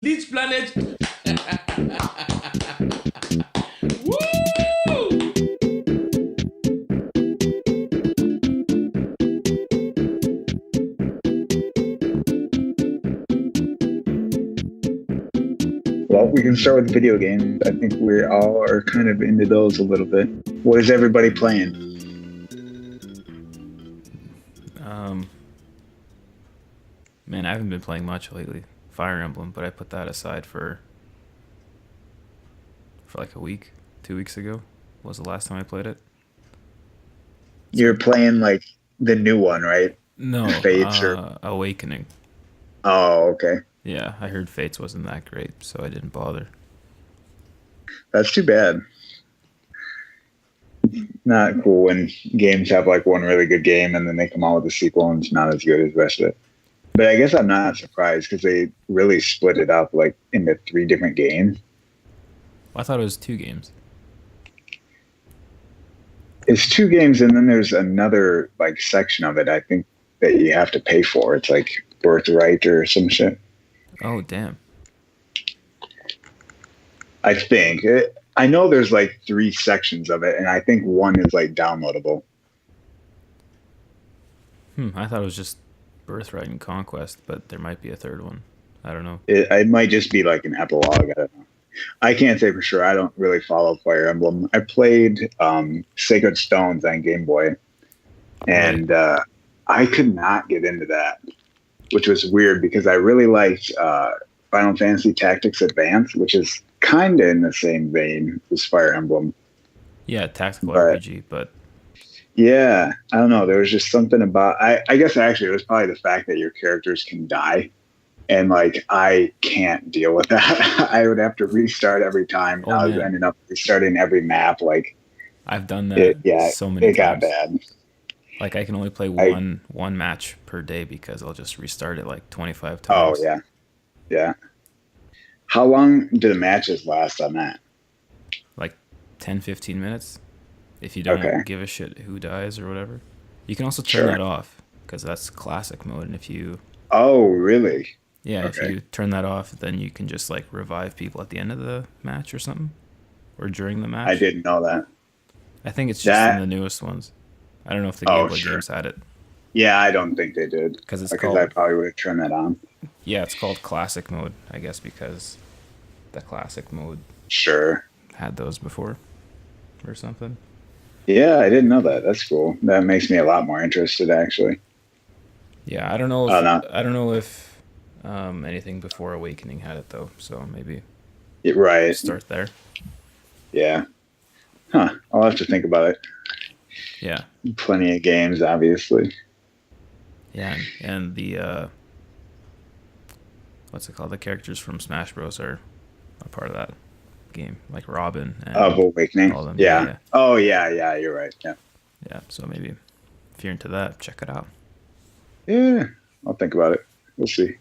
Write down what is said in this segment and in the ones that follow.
This planet. Woo! Well, we can start with video games. I think we all are kind of into those a little bit. What is everybody playing? Man, I haven't been playing much lately. Fire Emblem, but I put that aside for like a week. 2 weeks ago was the last time I played it. You're playing like the new one, right? No, Fates or Awakening. oh, okay. Yeah, I heard Fates wasn't that great, so I didn't bother. That's too bad. Not cool when games have like one really good game and then they come out with a sequel and it's not as good as the rest of it. But I guess I'm not surprised because they really split it up like into 3 different games. Well, I thought it was 2 games. It's 2 games and then there's another like section of it I think that you have to pay for. It's like Birthright or some shit. Oh, damn. I think. I know there's like 3 sections of it and I think one is like downloadable. I thought it was just Birthright and Conquest, but there might be a third one. I don't know. It might just be like an epilogue. I don't know. I can't say for sure. I don't really follow Fire Emblem. I played Sacred Stones on Game Boy, and I could not get into that, which was weird because I really liked Final Fantasy Tactics Advance, which is kind of in the same vein as Fire Emblem. Yeah, tactical RPG, but yeah, I don't know. There was just something about. I guess actually it was probably the fact that your characters can die. And like I can't deal with that. I would have to restart every time. I was ending up restarting every map. Like I've done that so many times. It got bad. Like I can only play one match per day because I'll just restart it like 25 times. Oh yeah. How long do the matches last on that? Like 10-15 minutes. If you don't give a shit who dies or whatever. You can also turn that off because that's classic mode. And if you really? Yeah, if you turn that off, then you can just like revive people at the end of the match or something, or during the match. I didn't know that. I think it's just in the newest ones. I don't know if the Game Boy games had it. Yeah, I don't think they did. Because I probably would have turned that on. Yeah, it's called Classic Mode, I guess, because the Classic Mode had those before or something. Yeah, I didn't know that. That's cool. That makes me a lot more interested, actually. Yeah, I don't know. I don't know if anything before Awakening had it though, so maybe start there. Yeah. Huh. I'll have to think about it. Yeah. Plenty of games, obviously. Yeah, and the what's it called? The characters from Smash Bros are a part of that game, like Robin and Awakening. All them. Yeah. Oh yeah, you're right. Yeah. Yeah, so maybe if you're into that, check it out. Yeah, I'll think about it. We'll see.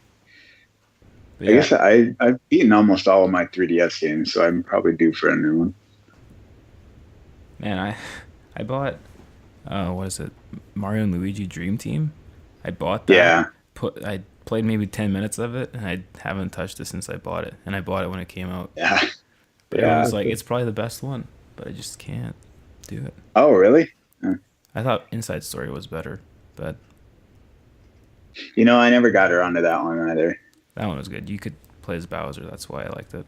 But I guess I've beaten almost all of my 3DS games, so I'm probably due for a new one. Man, I bought what is it? Mario and Luigi Dream Team. I bought that. Yeah. I played maybe 10 minutes of it, and I haven't touched it since I bought it. And I bought it when it came out. Yeah. But it was like, it's probably the best one, but I just can't do it. Oh, really? Huh. I thought Inside Story was better, but I never got around to that one either. That one was good. You could play as Bowser. That's why I liked it,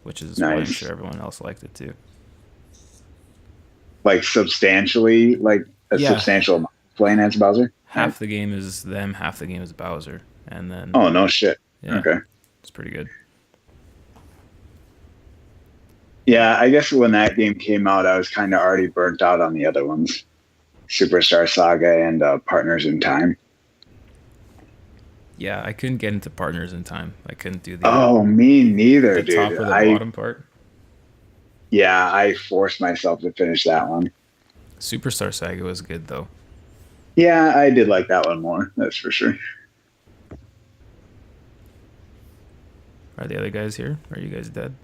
which is why I'm sure everyone else liked it too. Like substantially, substantial amount playing as Bowser? Half the game is them, half the game is Bowser. And then... Oh, no shit. Yeah, okay. It's pretty good. Yeah, I guess when that game came out, I was kind of already burnt out on the other ones. Superstar Saga and Partners in Time. Yeah, I couldn't get into Partners in Time. I couldn't do the... Oh, me neither, dude. The top or the bottom part? Yeah, I forced myself to finish that one. Superstar Saga was good, though. Yeah, I did like that one more. That's for sure. Are the other guys here? Are you guys dead?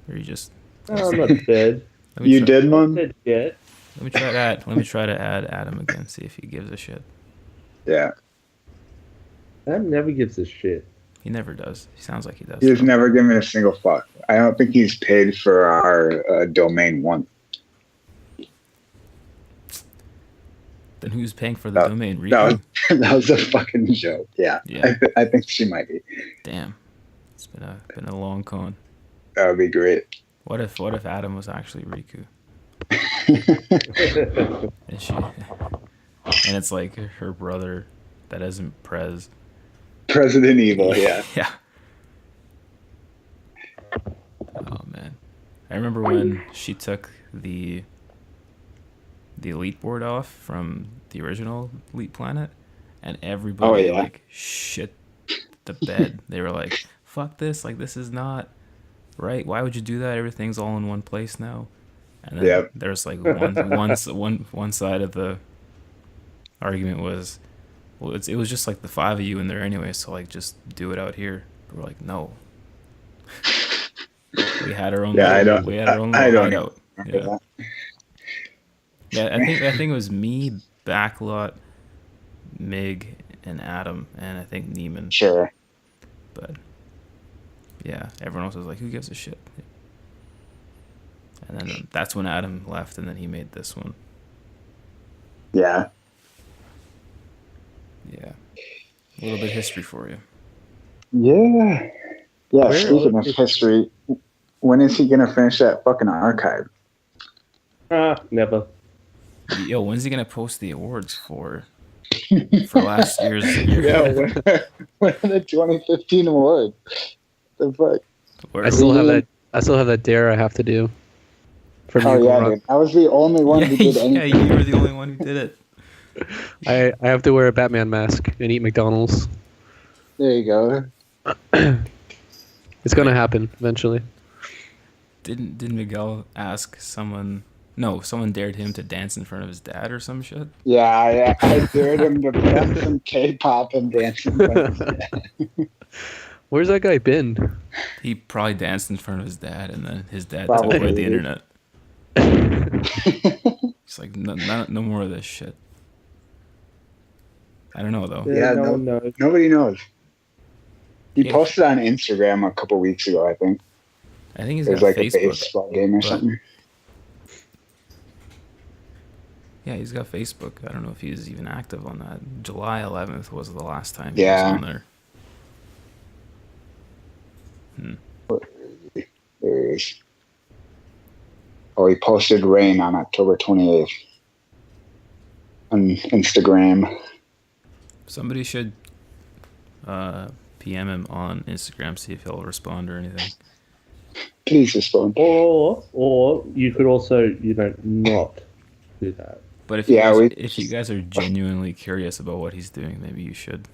Or are you just... No, I'm not dead. You did, Mom? Let me try to add Adam again, see if he gives a shit. Yeah. Adam never gives a shit. He never does. He sounds like he does. He's though. never given a single fuck. I don't think he's paid for our domain once. Then who's paying for the domain? That Riku? was a fucking joke. Yeah. I think she might be. Damn. It's been a long con. That would be great. What if Adam was actually Riku? And it's like her brother that isn't President Evil, yeah. Yeah. Oh man. I remember when she took the Elite board off from the original Elite Planet, and everybody like shit the bed. They were like, fuck this, like this is not right. Why would you do that? Everything's all in one place now. And then there's like one side of the argument was, well, it was just like the 5 of you in there anyway, so like just do it out here. We're like, no. We had our own. Yeah, we had our own little hideout. Yeah. Yeah, I think it was me, Backlot, Mig, and Adam, and I think Neiman. Sure. But yeah, everyone else was like, who gives a shit? And then that's when Adam left, and then he made this one. Yeah. Yeah. A little bit of history for you. Yeah. Yeah, speaking of history, when is he going to finish that fucking archive? Never. Yo, when's he going to post the awards for last year's year? Yeah, when the 2015 award. The fuck? I still have that dare I have to do. Oh yeah, dude. I was the only one who did anything. Yeah, you were the only one who did it. I have to wear a Batman mask and eat McDonald's. There you go. It's gonna happen eventually. Didn't Miguel ask someone? No, someone dared him to dance in front of his dad or some shit. Yeah, I dared him to put on some K-pop and dance in front of his dad. Where's that guy been? He probably danced in front of his dad, and then his dad took away the internet. He's like, no more of this shit. I don't know though. Yeah, no one knows. Nobody knows. He posted on Instagram a couple weeks ago, I think. I think he's got like Facebook, a baseball game or something. Yeah, he's got Facebook. I don't know if he's even active on that. July 11th was the last time he was on there. There he is. Oh, he posted rain on October 28th on Instagram. Somebody should PM him on Instagram, see if he'll respond or anything. Please respond. Or you could also, not do that. But if you guys are genuinely curious about what he's doing, maybe you should.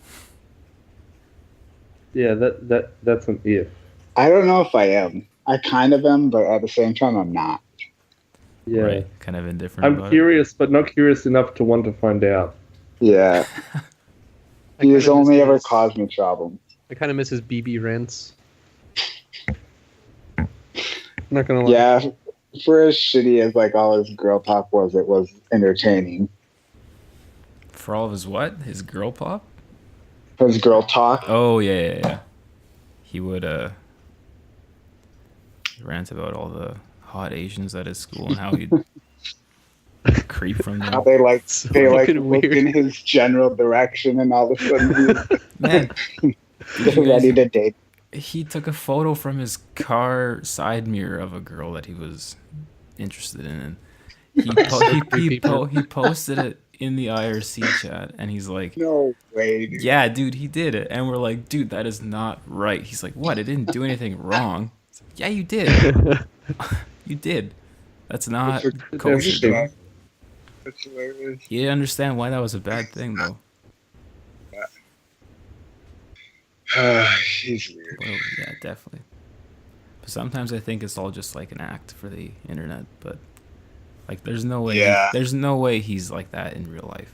Yeah, that's an if. I don't know if I am. I kind of am, but at the same time, I'm not. Yeah, right. Kind of indifferent. I'm curious, but not curious enough to want to find out. Yeah. He has only ever caused me problems. I kind of miss his BB rants. I'm not gonna lie. Yeah, for as shitty as like all his girl talk was, it was entertaining. For all of his what? His girl pop? His girl talk. Oh yeah. He would rant about all the hot Asians at his school and how he'd creep from them. How they look in his general direction, and all of a sudden he's ready to date. He took a photo from his car side mirror of a girl that he was interested in, and he posted it in the IRC chat, and he's like, "No way, dude." Yeah, dude, he did it, and we're like, "Dude, that is not right." He's like, "What? It didn't do anything wrong." Like, yeah, you did. You did. That's not kosher, dude. That's hilarious. You didn't understand why that was a bad thing, though. He's weird. Well, yeah, definitely. But sometimes I think it's all just like an act for the internet. But like, there's no way. Yeah. There's no way he's like that in real life.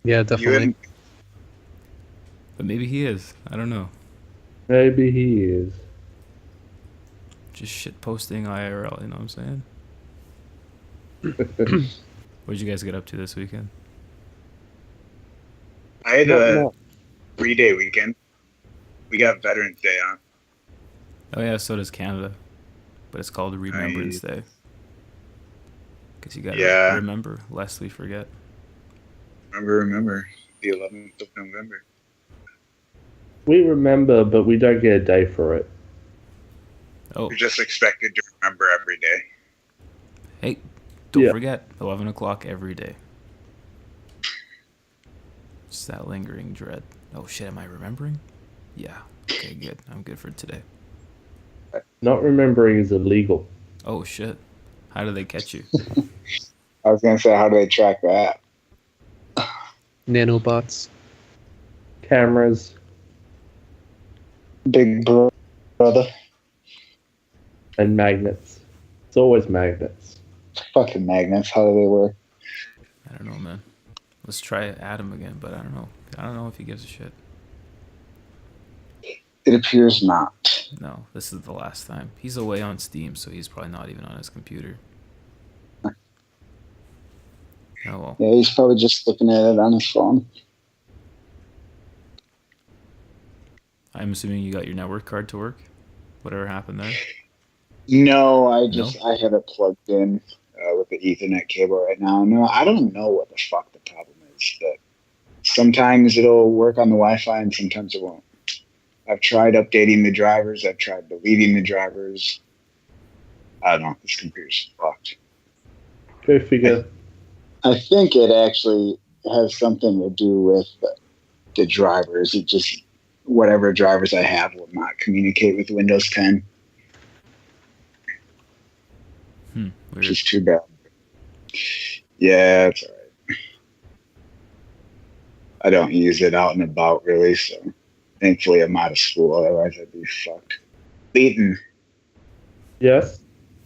Yeah, definitely. But maybe he is. I don't know. Maybe he is. Just shit posting IRL. You know what I'm saying? What did you guys get up to this weekend? I had a 3-day weekend. We got Veterans Day on. Oh yeah, so does Canada, but it's called Remembrance Day. Because you gotta remember, lest we forget. Remember the 11th of November. We remember, but we don't get a day for it. Oh. You're just expected to remember every day. Hey, don't forget, 11 o'clock every day. Just that lingering dread. Oh shit, am I remembering? Yeah. Okay, good. I'm good for today. Not remembering is illegal. Oh shit. How do they catch you? I was going to say, how do they track that? Nanobots. Cameras. Big brother. And magnets. It's always magnets. Fucking magnets. How do they work? I don't know, man. Let's try Adam again, but I don't know. I don't know if he gives a shit. It appears not. No, this is the last time. He's away on Steam, so he's probably not even on his computer. Oh well. Yeah, he's probably just looking at it on his phone. I'm assuming you got your network card to work? Whatever happened there? No, I have it plugged in with the Ethernet cable right now. No, I don't know what the fuck the problem is. But sometimes it'll work on the Wi-Fi and sometimes it won't. I've tried updating the drivers. I've tried deleting the drivers. I don't know. This computer's fucked. Go figure. I think it actually has something to do with the drivers. It just, whatever drivers I have will not communicate with Windows 10. Which is too bad. Yeah, it's all right. I don't use it out and about, really, so thankfully I'm out of school. Otherwise, I'd be fucked. Leighton. Yes?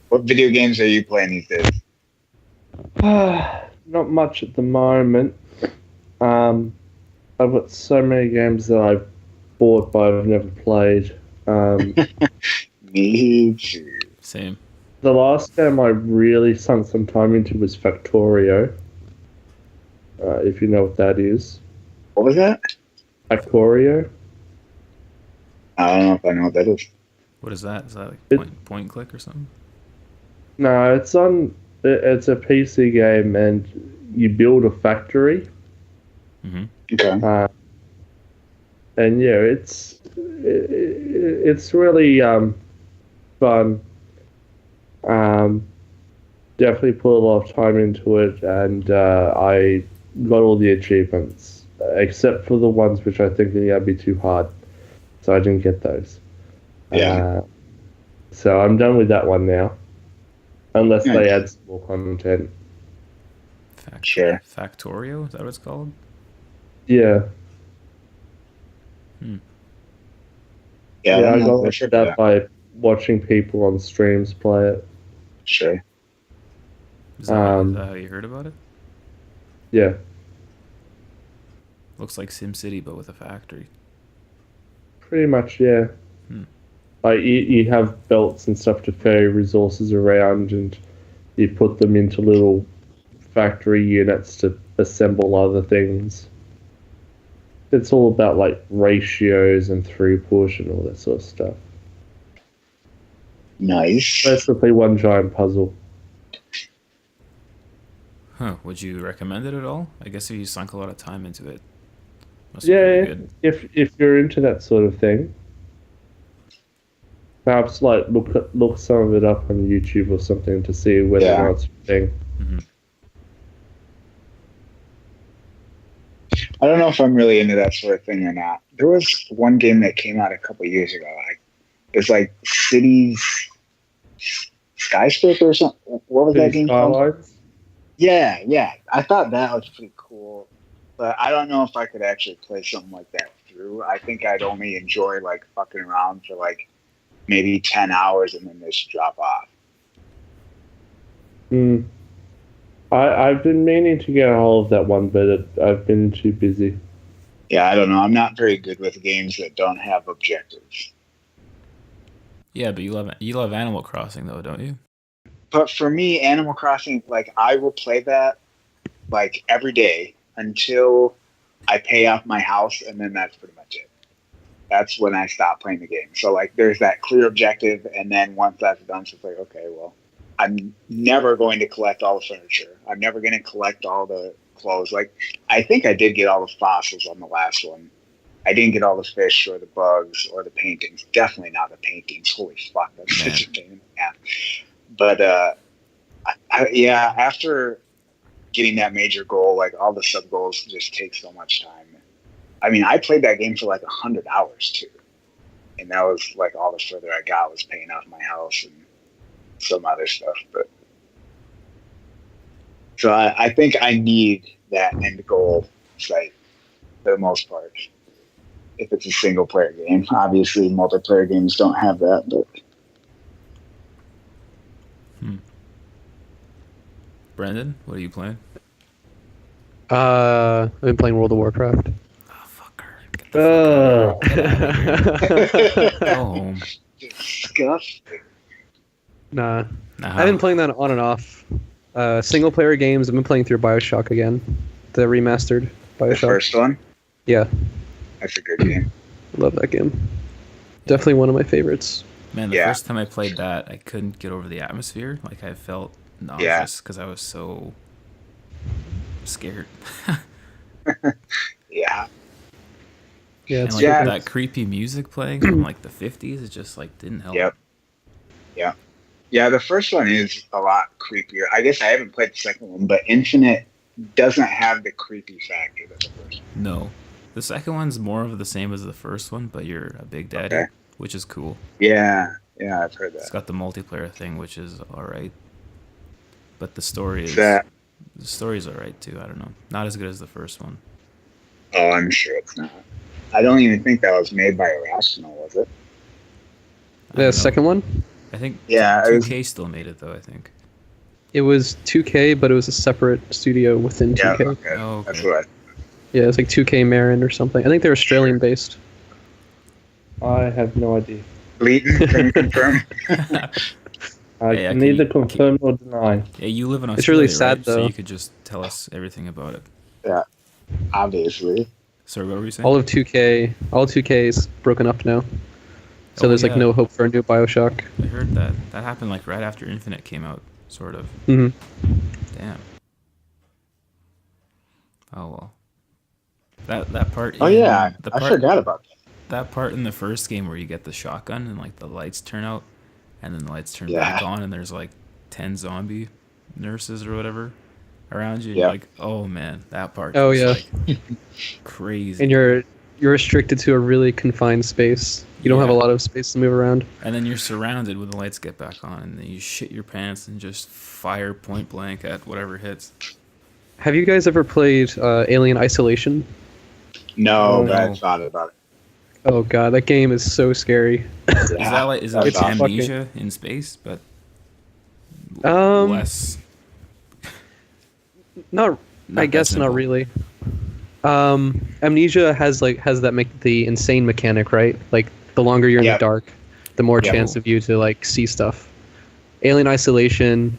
What video games are you playing these days? Not much at the moment. I've got so many games that I've bought but I've never played. Me too. Same. The last game I really sunk some time into was Factorio. If you know what that is. What was that? Factorio. I don't know if I know what that is. What is that? Is that like point and click or something? No, it's a PC game and you build a factory. Mm-hmm. Okay. And yeah, it's really fun. Definitely put a lot of time into it, and I got all the achievements, except for the ones which I think are going to be too hard, so I didn't get those. Yeah. So I'm done with that one now, unless they add some more content. Sure. Factorio? Is that what it's called? Yeah. Yeah, I got that by watching people on streams play it. Sure. Is that how you heard about it? Yeah. Looks like SimCity, but with a factory. Pretty much, yeah. Like you have belts and stuff to ferry resources around, and you put them into little factory units to assemble other things. It's all about like ratios and throughput and all that sort of stuff. Nice. Basically one giant puzzle. Huh. Would you recommend it at all? I guess if you sunk a lot of time into it. Must Yeah, be pretty good. if you're into that sort of thing. Perhaps like look some of it up on YouTube or something to see whether or not it's a thing. Mm-hmm. I don't know if I'm really into that sort of thing or not. There was one game that came out a couple of years ago. It's like Cities Skyscraper or something. What was that game called? Yeah. I thought that was pretty cool, but I don't know if I could actually play something like that through. I think I'd only enjoy like fucking around for like maybe 10 hours and then just drop off. I've been meaning to get a hold of that one, but I've been too busy. Yeah, I don't know. I'm not very good with games that don't have objectives. Yeah, but you love Animal Crossing though, don't you? But for me, Animal Crossing, like I will play that like every day until I pay off my house, and then that's pretty much it. that's when I stopped playing the game. So like, there's that clear objective, and then once that's done, it's like, okay, well, I'm never going to collect all the furniture. I'm never going to collect all the clothes. Like, I think I did get all the fossils on the last one. I didn't get all the fish or the bugs or the paintings. Definitely not the paintings. Holy fuck, that's such a pain in the ass. But yeah, after getting that major goal, like all the sub goals just take so much time. I mean, I played that game for like 100 hours too, and that was like all the further I got was paying off my house and some other stuff. But so I think I need that end goal site for the most part. If it's a single player game, obviously multiplayer games don't have that. But Brendan, what are you playing? I've been playing World of Warcraft. Oh, fucker. Go home. Disgusting. Nah. I've been playing that on and off. Single player games, I've been playing through BioShock again. The remastered BioShock. The first one? Yeah. That's a good game. Love that game. Definitely one of my favorites. Man, the first time I played that, I couldn't get over the atmosphere. Like, I felt nauseous because I was so scared. Yeah. Yeah, and like that creepy music playing from like the 50s, it just like didn't help. Yep. Yeah. Yeah, the first one is a lot creepier. I guess I haven't played the second one, but Infinite doesn't have the creepy factor that the first one. No. The second one's more of the same as the first one, but you're a big daddy, which is cool. Yeah, I've heard that. It's got the multiplayer thing, which is alright. But the story is the story's alright too, I don't know. Not as good as the first one. Oh, I'm sure it's not. I don't even think that was made by Irrational, was it? The second one? I think 2K still made it though, I think. It was 2K, but it was a separate studio within 2K. Okay. Oh, okay. That's what Yeah, it's like 2K Marin or something. I think they're Australian based. I have no idea. Leighton, can you confirm? I can neither confirm or deny. Yeah, you live in Australia, It's really sad, right? though. So you could just tell us everything about it. Yeah, obviously. Sorry, what were you saying? All of 2K is broken up now. So there's like no hope for a new BioShock. I heard that. That happened like right after Infinite came out, sort of. Mm-hmm. Damn. Oh well. That part. Oh yeah, I forgot about that. That part in the first game where you get the shotgun and like the lights turn out, and then the lights turn back on, and there's like 10 zombie nurses or whatever around you. You're like, oh man, that part. Oh yeah. Like crazy. And you're restricted to a really confined space. You don't have a lot of space to move around. And then you're surrounded when the lights get back on, and then you shit your pants and just fire point blank at whatever hits. Have you guys ever played Alien Isolation? No, but I thought about it. Oh god, that game is so scary. Is that like Amnesia in space, but less? Not I guess not really. Amnesia has the insane mechanic, right? Like the longer you're in the dark, the more chance of you to like see stuff. Alien Isolation,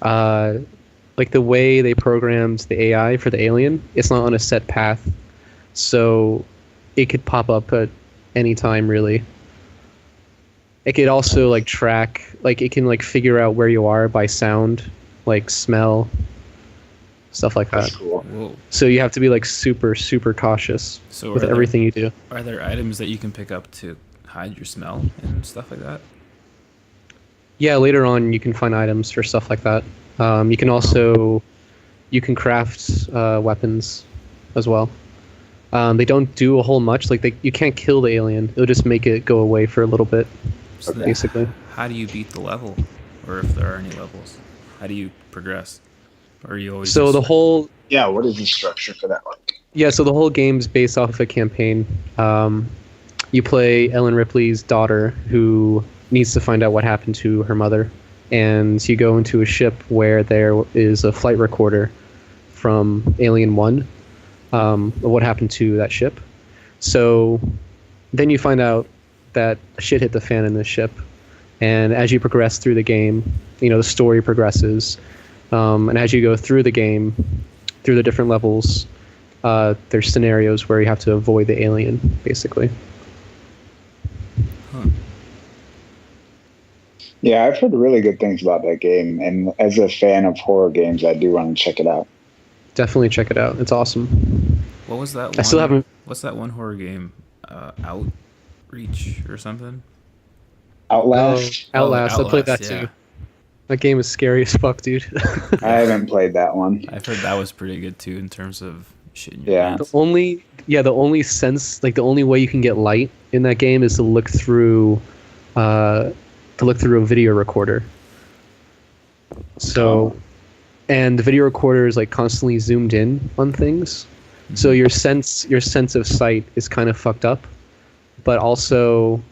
like the way they programmed the AI for the alien, it's not on a set path, so it could pop up at any time really. It could also like track, like it can like figure out where you are by sound, like smell, stuff like that. That's cool. Whoa. So you have to be like super cautious with everything you do. Are there items that you can pick up to hide your smell and stuff like that? Yeah, later on you can find items for stuff like that. You can craft weapons as well. They don't do a whole much. Like you can't kill the alien. It'll just make it go away for a little bit, So basically. How do you beat the level, or if there are any levels? How do you progress? Or are you always what is the structure for that like? Yeah, so the whole game's based off of a campaign. You play Ellen Ripley's daughter, who needs to find out what happened to her mother, and you go into a ship where there is a flight recorder from Alien 1 of what happened to that ship. So then you find out that shit hit the fan in this ship, and as you progress through the game, the story progresses, and as you go through the game, through the different levels, there's scenarios where you have to avoid the alien, basically. Huh. Yeah, I've heard really good things about that game, and as a fan of horror games, I do want to check it out. Definitely check it out. It's awesome. What was that? I still haven't. What's that one horror game? Outreach or something? Outlast? Outlast. I played that yeah. too. That game is scary as fuck, dude. I haven't played that one. I've heard that was pretty good too in terms of shit in your pants. The only sense, like the only way you can get light in that game is to look through a video recorder. So, and the video recorder is like constantly zoomed in on things. So your sense of sight is kind of fucked up, but also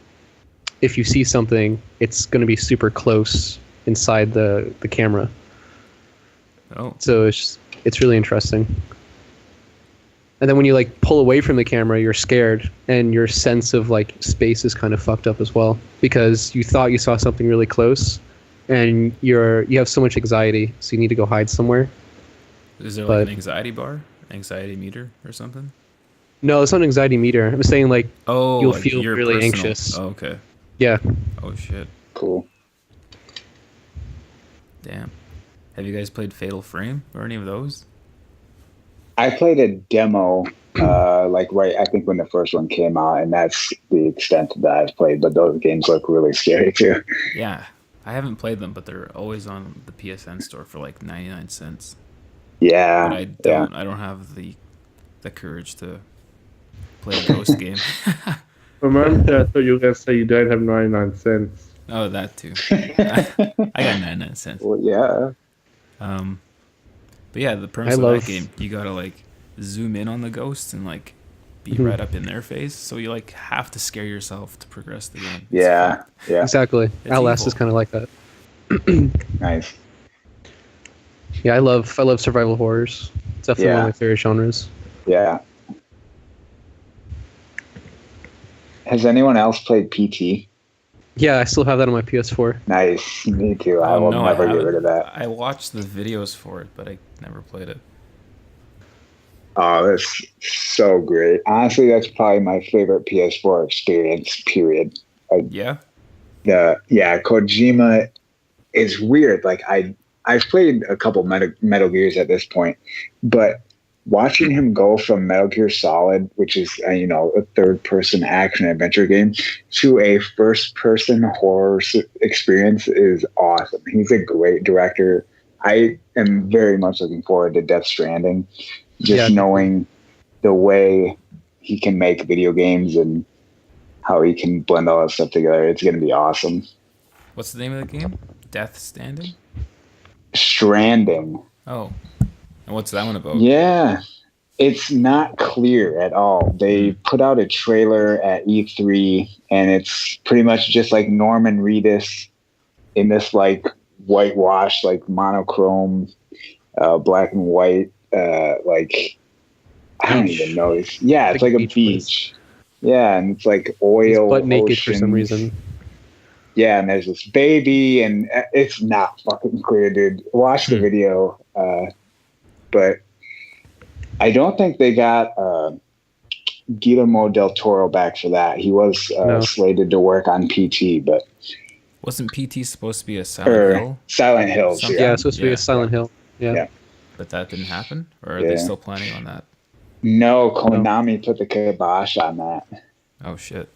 if you see something, it's going to be super close inside the camera. Oh. So it's really interesting. And then when you like pull away from the camera, you're scared, and your sense of like space is kind of fucked up as well, because you thought you saw something really close, and you have so much anxiety, so you need to go hide somewhere. Is there like an anxiety bar, anxiety meter, or something? No, it's not an anxiety meter. I'm saying like you'll like feel really personal. anxious. Oh, okay. Yeah. Oh shit. Cool. Damn. Have you guys played Fatal Frame or any of those? I played a demo, I think when the first one came out, and that's the extent that I've played. But those games look really scary too. Yeah, I haven't played them, but they're always on the PSN store for like 99 cents. Yeah, But I don't have the courage to play a ghost game. For a moment there, I thought you were going to say you don't have 99 cents. Oh, that too. I got 99 cents. Well, yeah. But yeah, the premise of that game, you gotta like zoom in on the ghosts and like be right up in their face, so you like have to scare yourself to progress the game. Yeah. Exactly. It's Outlast evil. is kind of like that. Nice. Yeah, I love survival horrors. It's definitely one of my favorite genres. Yeah. Has anyone else played PT? Yeah, I still have that on my PS4. Nice. Me too. I will never get rid of that. I watched the videos for it, but I never played it. Oh, that's so great. Honestly, that's probably my favorite PS4 experience, period. Yeah? Kojima is weird. Like, I've played a couple Metal Gears at this point, but watching him go from Metal Gear Solid, which is, a third-person action-adventure game, to a first-person horror experience is awesome. He's a great director. I am very much looking forward to Death Stranding. Just knowing the way he can make video games and how he can blend all that stuff together, it's going to be awesome. What's the name of the game? Death Standing? Stranding. Oh. And what's that one about? Yeah, it's not clear at all. They put out a trailer at E3, and it's pretty much just like Norman Reedus in this like whitewashed, like monochrome, black and white, I don't even know. It's like a beach. Yeah, and it's like oil. He's butt naked oceans. for some reason. Yeah, and there's this baby, and it's not fucking clear, dude. Watch the video. But I don't think they got Guillermo del Toro back for that. He was slated to work on PT, but wasn't PT supposed to be a Silent Hill? Silent Hills, yeah, it's supposed to be a Silent Hill. Yeah. But that didn't happen? Or are they still planning on that? No, Konami put the kibosh on that. Oh, shit.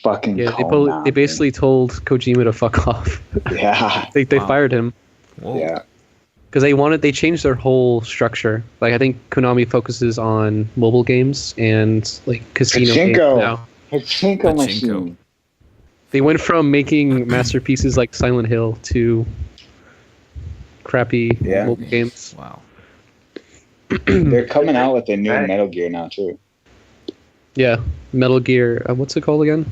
Fucking Konami. They basically told Kojima to fuck off. Yeah. They fired him. Whoa. Yeah. Because they changed their whole structure. Like, I think Konami focuses on mobile games and like casino games now. Pachinko machine. They went from making masterpieces like Silent Hill to crappy mobile games. Wow. They're coming out with a new Metal Gear now too. Yeah, Metal Gear. What's it called again?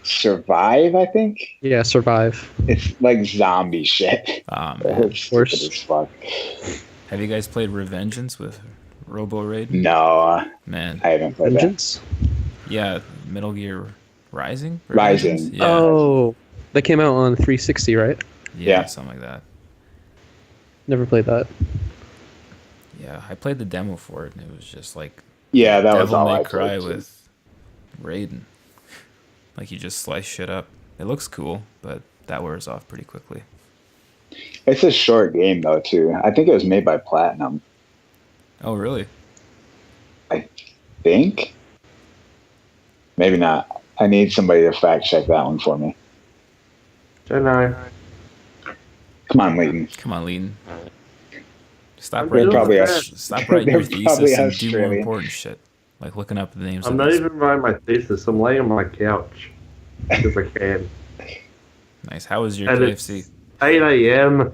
Survive, I think. Yeah, Survive. It's like zombie shit. Of course. As fuck. Have you guys played Revengeance with Robo Raid? No, man, I haven't played Vengeance? that. Yeah, Metal Gear Rising. Rising. Yeah. Oh, that came out on 360, right? Yeah, something like that. Never played that. Yeah, I played the demo for it, and it was just like that was Devil all May I Cry played with Raiden. Like you just slice shit up. It looks cool, but that wears off pretty quickly. It's a short game though too. I think it was made by Platinum. Oh really? I think. Maybe not. I need somebody to fact check that one for me. Don't know. Come on, Leighton. Come on, Leighton. Stop They're writing, probably stop writing your they're probably thesis and do more Australian. important shit. Like looking up the names I'm of not these. even writing my thesis. I'm laying on my couch because I can. Nice. How was your And KFC? it's 8 a.m.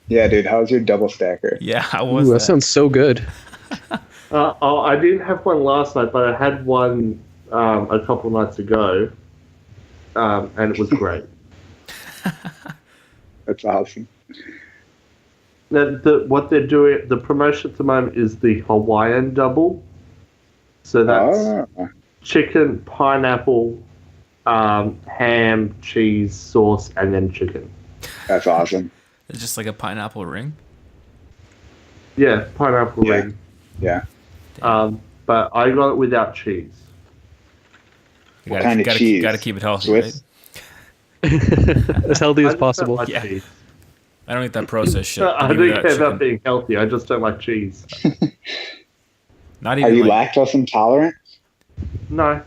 Yeah, dude. How's your double stacker? Yeah, how was Ooh, that? that sounds so good. I didn't have one last night, but I had one a couple nights ago, and it was great. That's awesome. What they're doing, the promotion at the moment is the Hawaiian double. So that's chicken, pineapple, ham, cheese, sauce, and then chicken. That's awesome. It's just like a pineapple ring. Yeah, pineapple Yeah. ring. Yeah. But I got it without cheese. You What kind of cheese? Gotta keep it healthy, Swiss? right? As healthy I as just don't possible. like Yeah. cheese. I don't eat that processed shit. I Give don't me that care about chicken. being healthy. I just don't like cheese. Not Are even you like lactose intolerant? No.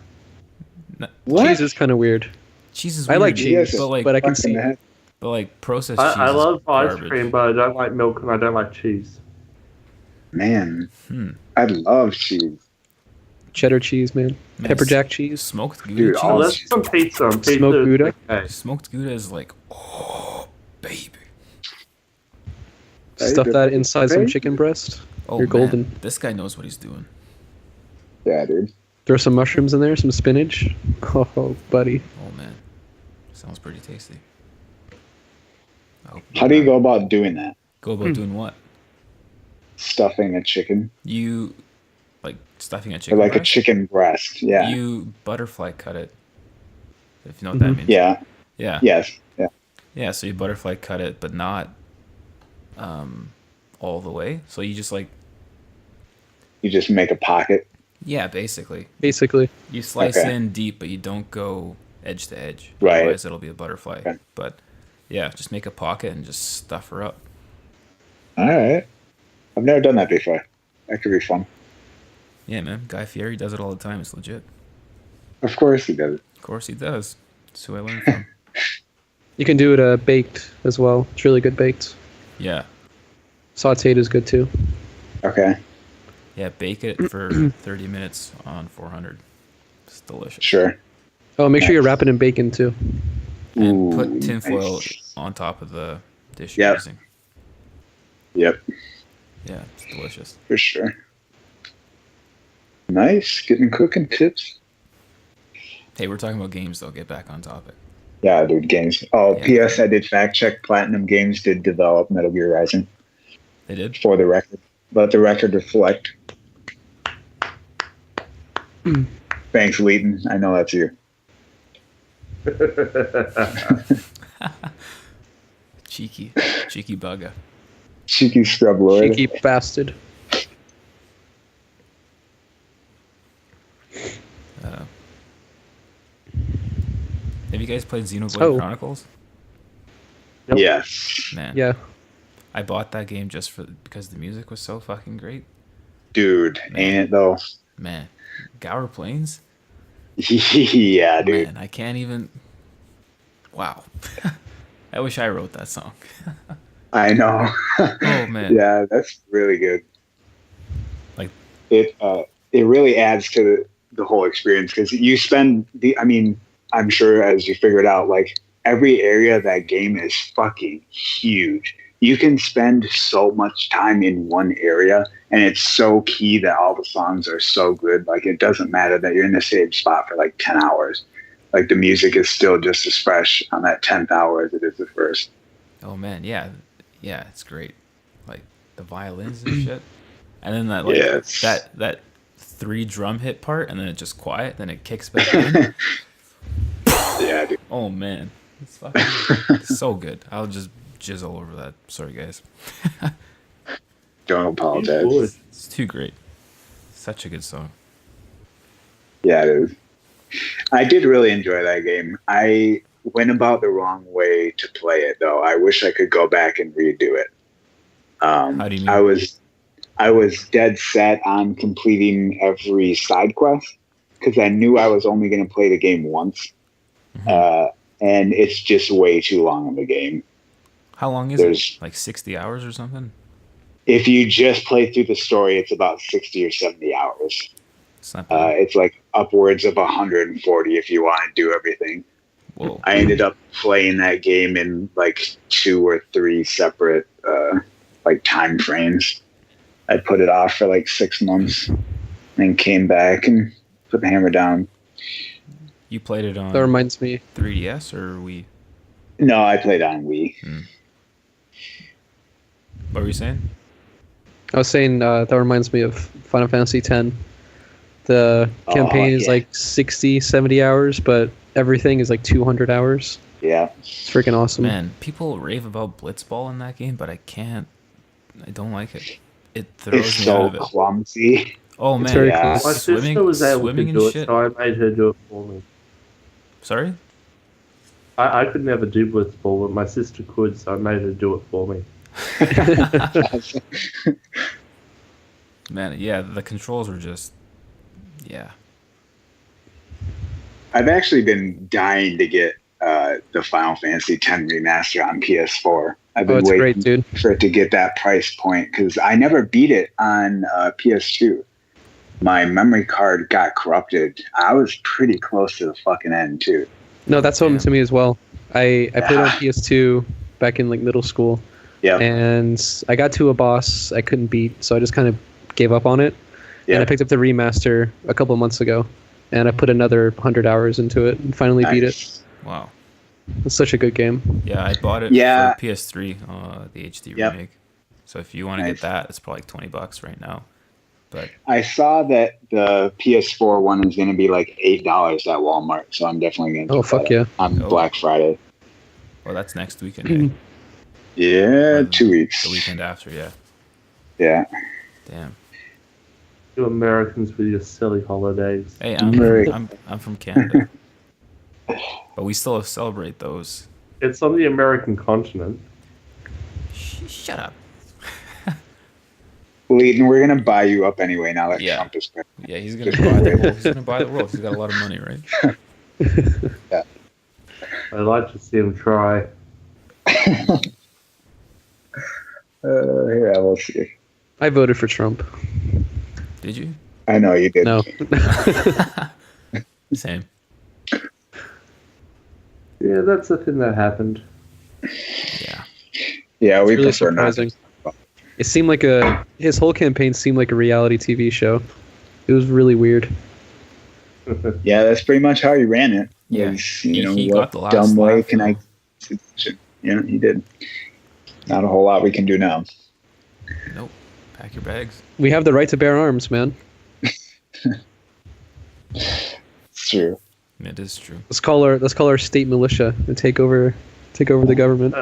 What? Cheese is kind of weird. cheese is I weird, like Yes, cheese, but but I can Fucking see. heck. but like processed cheese. I love is ice garbage. cream, but I don't like milk and I don't like cheese. Man, Hmm. I love cheese. Cheddar cheese, man. Man, Pepper jack cheese. Smoked Gouda Dude, cheese. all Unless it's some pizza. And pizza Smoked is Gouda? okay. Smoked Gouda is like, oh, baby. Stuff that inside some Baby. chicken breast. Oh, You're man. golden. This guy knows what he's doing. Yeah, dude. Throw some mushrooms in there, some spinach. Oh, buddy. Oh, man. Sounds pretty tasty. I hope How do you go about doing that? Go about doing what? Stuffing a chicken? You, like, stuffing a Or chicken like a breast? chicken breast? Yeah. You butterfly cut it. If you know what that means. Yeah. Yeah. Yes. Yeah. Yeah, so you butterfly cut it, but not all the way. So you just like, You just make a pocket. yeah, basically. Basically. You slice Okay. in deep, but you don't go edge to edge. Right. Otherwise, it'll be a butterfly. Okay. But yeah, just make a pocket and just stuff her up. All right. I've never done that before. That could be fun. Yeah, man. Guy Fieri does it all the time. It's legit. Of course he does. Of course he does. That's who I learned from. You can do it baked as well. It's really good baked. Yeah. Sauteed is good too. Okay. Yeah, bake it for 30 minutes on 400. It's delicious. Sure. Oh, make sure you Nice. wrap it in bacon too. And Ooh, put tinfoil nice. on top of the dish you're Yep. using. Yep. Yeah, it's delicious. For sure. Nice. Getting cooking tips. Hey, we're talking about games, though. Get back on topic. Yeah, dude, games. Oh, Yeah. P.S. I did fact check. Platinum Games did develop Metal Gear Rising They did? for the record. Let the record reflect. Thanks, Leighton. I know that's you. Cheeky bugger. Cheeky scrub lord. Cheeky bastard. Have you guys played Xenoblade Oh. Chronicles? Yep. Yes, Man, Yeah. I bought that game just because the music was so fucking great. dude. Ain't it though? Man, Gower Plains? Yeah, dude. Man, I can't even. Wow. I wish I wrote that song. I know. Oh, man. Yeah, that's really good. Like- it really adds to the whole experience because you spend I'm sure as you figure it out, like every area of that game is fucking huge. You can spend so much time in one area, and it's so key that all the songs are so good. Like it doesn't matter that you're in the same spot for like 10 hours. Like the music is still just as fresh on that 10th hour as it is the first. Oh, man. Yeah. Yeah, it's great. Like the violins and shit. And then that, like, Yes. that 3 drum hit part, and then it just quiet, then it kicks back in. Yeah, dude. Oh, man. It's fucking so good. I'll just jizz all over that. Sorry, guys. Don't apologize. It's too great. Such a good song. Yeah, it is. I did really enjoy that game. I went about the wrong way to play it, though. I wish I could go back and redo it. How do you mean? I was dead set on completing every side quest because I knew I was only going to play the game once, and it's just way too long of a game. How long is it? Like 60 hours or something? If you just play through the story, it's about 60 or 70 hours. It's like upwards of 140 if you want to do everything. Whoa. I ended up playing that game in like 2 or 3 separate like time frames. I put it off for like 6 months, and came back and put the hammer down. You played it on? That reminds me. 3DS or Wii? No, I played on Wii. What were you saying? I was saying that reminds me of Final Fantasy X. The campaign is like 60, 70 hours, but everything is like 200 hours. Yeah. It's freaking awesome. Man, people rave about Blitzball in that game, but I don't like it. It throws me out of it. It's so clumsy. Oh, man. Yeah. My sister was able to do it, shit. so I made her do it for me. Sorry? I could never do Blitzball, but my sister could, so I made her do it for me. Man, yeah, the controls were just... Yeah. I've actually been dying to get the Final Fantasy X remaster on PS4. I've been waiting for it to get that price point because I never beat it on PS2. My memory card got corrupted. I was pretty close to the fucking end too. No, that's happened to me as well. I played on PS2 back in like middle school. Yeah. And I got to a boss I couldn't beat, so I just kind of gave up on it. Yeah. And I picked up the remaster a couple of months ago, and I put another 100 hours into it and finally beat it. Wow. It's such a good game. Yeah, I bought it for PS3, the HD remake. So if you want to get that, it's probably like $20 right now. But I saw that the PS4 one is going to be like $8 at Walmart, so I'm definitely going to. Oh fuck yeah! On Black Friday. Well, that's next weekend. Yeah, 2 weeks. The weekend after, yeah. Yeah. Damn. You Americans with your silly holidays. Hey, I'm from Canada, but we still celebrate those. It's on the American continent. Shut up. Leighton, we're gonna buy you up anyway now that Trump is president. Yeah, he's gonna buy the world. He's gonna buy the world. He's got a lot of money, right? Yeah. I'd like to see him try. Here, I will see. I voted for Trump. Did you? I know you did. No. Same. Yeah, that's the thing that happened. Yeah. Yeah, we really prefer surprising. not. It seemed like his whole campaign seemed like a reality TV show. It was really weird. Yeah, that's pretty much how he ran it. Yeah, he what dumb way can I? Yeah, he did. Not a whole lot we can do now. Nope. Pack your bags. We have the right to bear arms, man. It's true. It is true. Let's call our state militia and take over the government.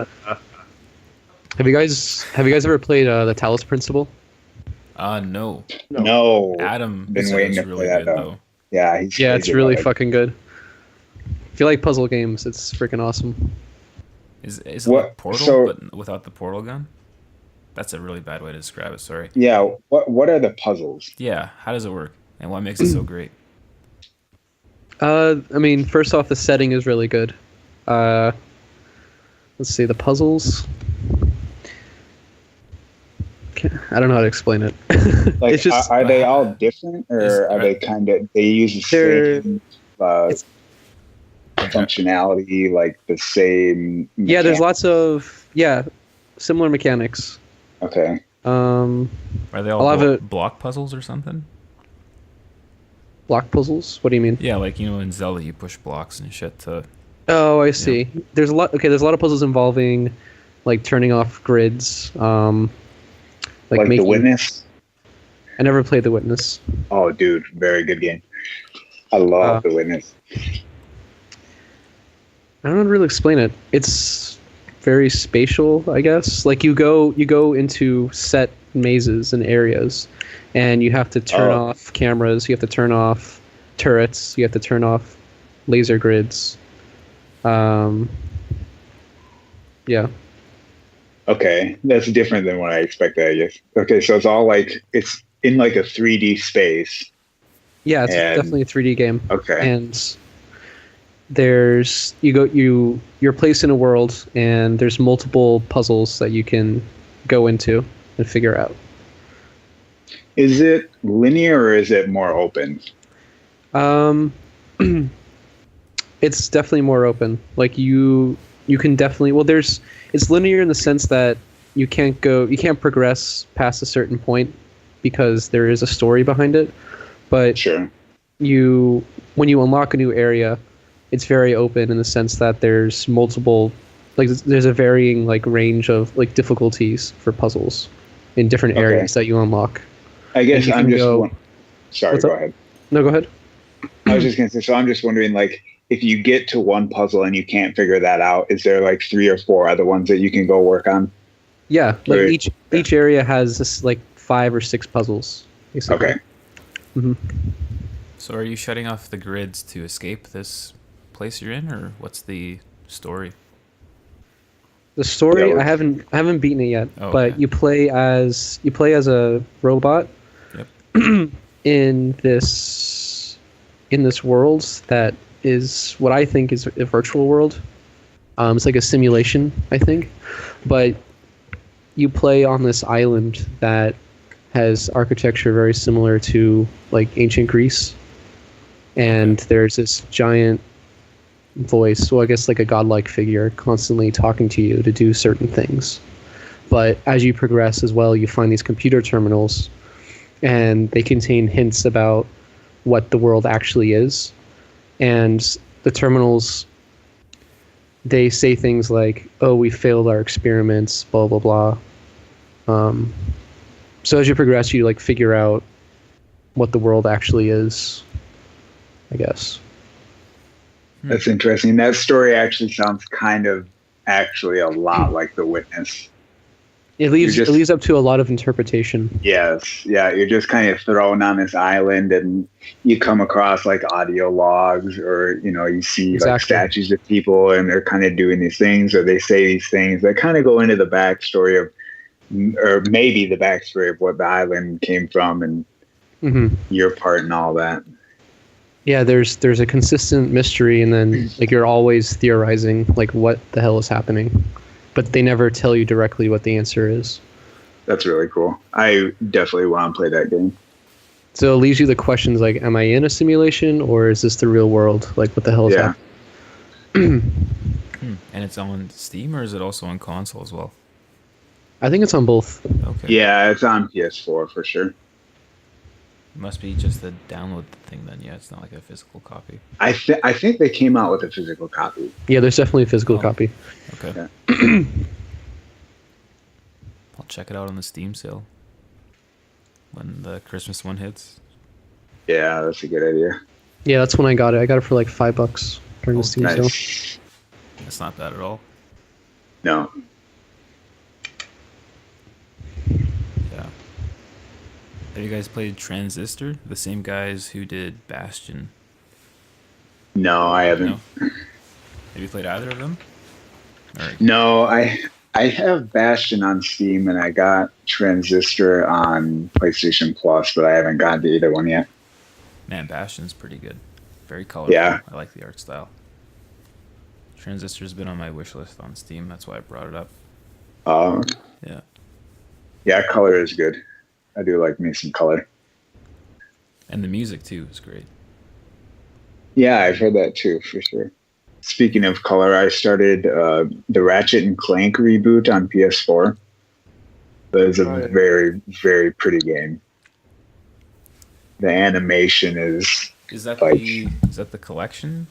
Have you guys ever played the Talos Principle? No. No. Adam been waiting to really play that good, though. Yeah, it's really fucking good. If you like puzzle games, it's freaking awesome. Is it like Portal, but without the portal gun? That's a really bad way to describe it. Sorry. Yeah. What are the puzzles? Yeah. How does it work, and what makes it so great? I mean, first off, the setting is really good. Let's see the puzzles. I don't know how to explain it. Like, it's just, are they all different, or are they kind of they use the same functionality, like the same? Yeah, there's lots of similar mechanics. Okay. Are they all block puzzles or something? Block puzzles? What do you mean? Yeah, like in Zelda, you push blocks and shit to. Oh, I see. Yeah. There's a lot. Okay, there's a lot of puzzles involving, like turning off grids. Like The Witness? I never played The Witness. Oh, dude, very good game. I love The Witness. I don't know how to really explain it. It's very spatial, I guess. Like you go into set mazes and areas, and you have to turn off cameras. You have to turn off turrets. You have to turn off laser grids. Yeah. Okay, that's different than what I expected, I guess. Okay, so it's all like it's in like a 3D space. Yeah, it's definitely a 3D game. Okay. And you're placed in a world, and there's multiple puzzles that you can go into and figure out. Is it linear or is it more open? It's definitely more open. Like you can definitely it's linear in the sense that you can't progress past a certain point because there is a story behind it. But sure. When you unlock a new area, it's very open in the sense that there's multiple, like there's a varying like range of like difficulties for puzzles in different areas that you unlock. I guess I'm just sorry, go ahead. No, go ahead. I was just gonna say, so I'm just wondering, like, if you get to one puzzle and you can't figure that out, is there like 3 or 4 other ones that you can go work on? Yeah, like each area has this, like 5 or 6 puzzles, basically. Okay. Mm-hmm. So are you shutting off the grids to escape this place you're in, or what's the story? The story, I haven't beaten it yet, okay. But you play as a robot. Yep. in this world that is what I think is a virtual world. It's like a simulation, I think. But you play on this island that has architecture very similar to like ancient Greece. And there's this giant voice, well, I guess like a godlike figure, constantly talking to you to do certain things. But as you progress as well, you find these computer terminals, and they contain hints about what the world actually is. And the terminals, they say things like, oh, we failed our experiments, blah, blah, blah. So as you progress, you like figure out what the world actually is, I guess. That's interesting. That story actually sounds kind of actually a lot like The Witness. It leaves up to a lot of interpretation. Yes. Yeah. You're just kind of thrown on this island and you come across like audio logs, or, you see like statues of people and they're kind of doing these things, or they say these things that kind of go into the backstory of, or maybe the backstory of what the island came from and your part and all that. Yeah, there's a consistent mystery, and then like you're always theorizing like what the hell is happening, but they never tell you directly what the answer is. That's really cool. I definitely want to play that game. So it leaves you the questions like, am I in a simulation or is this the real world? Like, what the hell is happening? And it's on Steam, or is it also on console as well? I think it's on both. Okay. Yeah, it's on PS4 for sure. It must be just the download thing then. Yeah, it's not like a physical copy. I think they came out with a physical copy. Yeah, there's definitely a physical copy. Okay. Yeah. I'll check it out on the Steam sale when the Christmas one hits. Yeah, that's a good idea. Yeah, that's when I got it. I got it for like $5 during the Steam sale. That's not bad at all. No. Yeah. Have you guys played Transistor? The same guys who did Bastion. No, I haven't. No? Have you played either of them? No, I have Bastion on Steam and I got Transistor on PlayStation Plus, but I haven't gotten to either one yet. Man, Bastion's pretty good. Very colorful. Yeah. I like the art style. Transistor's been on my wish list on Steam. That's why I brought it up. Yeah. Yeah, color is good. I do like me some color. And the music, too, is great. Yeah, I've heard that, too, for sure. Speaking of color, I started the Ratchet and Clank reboot on PS4. It's a very, very pretty game. The animation is that like... Is that the collection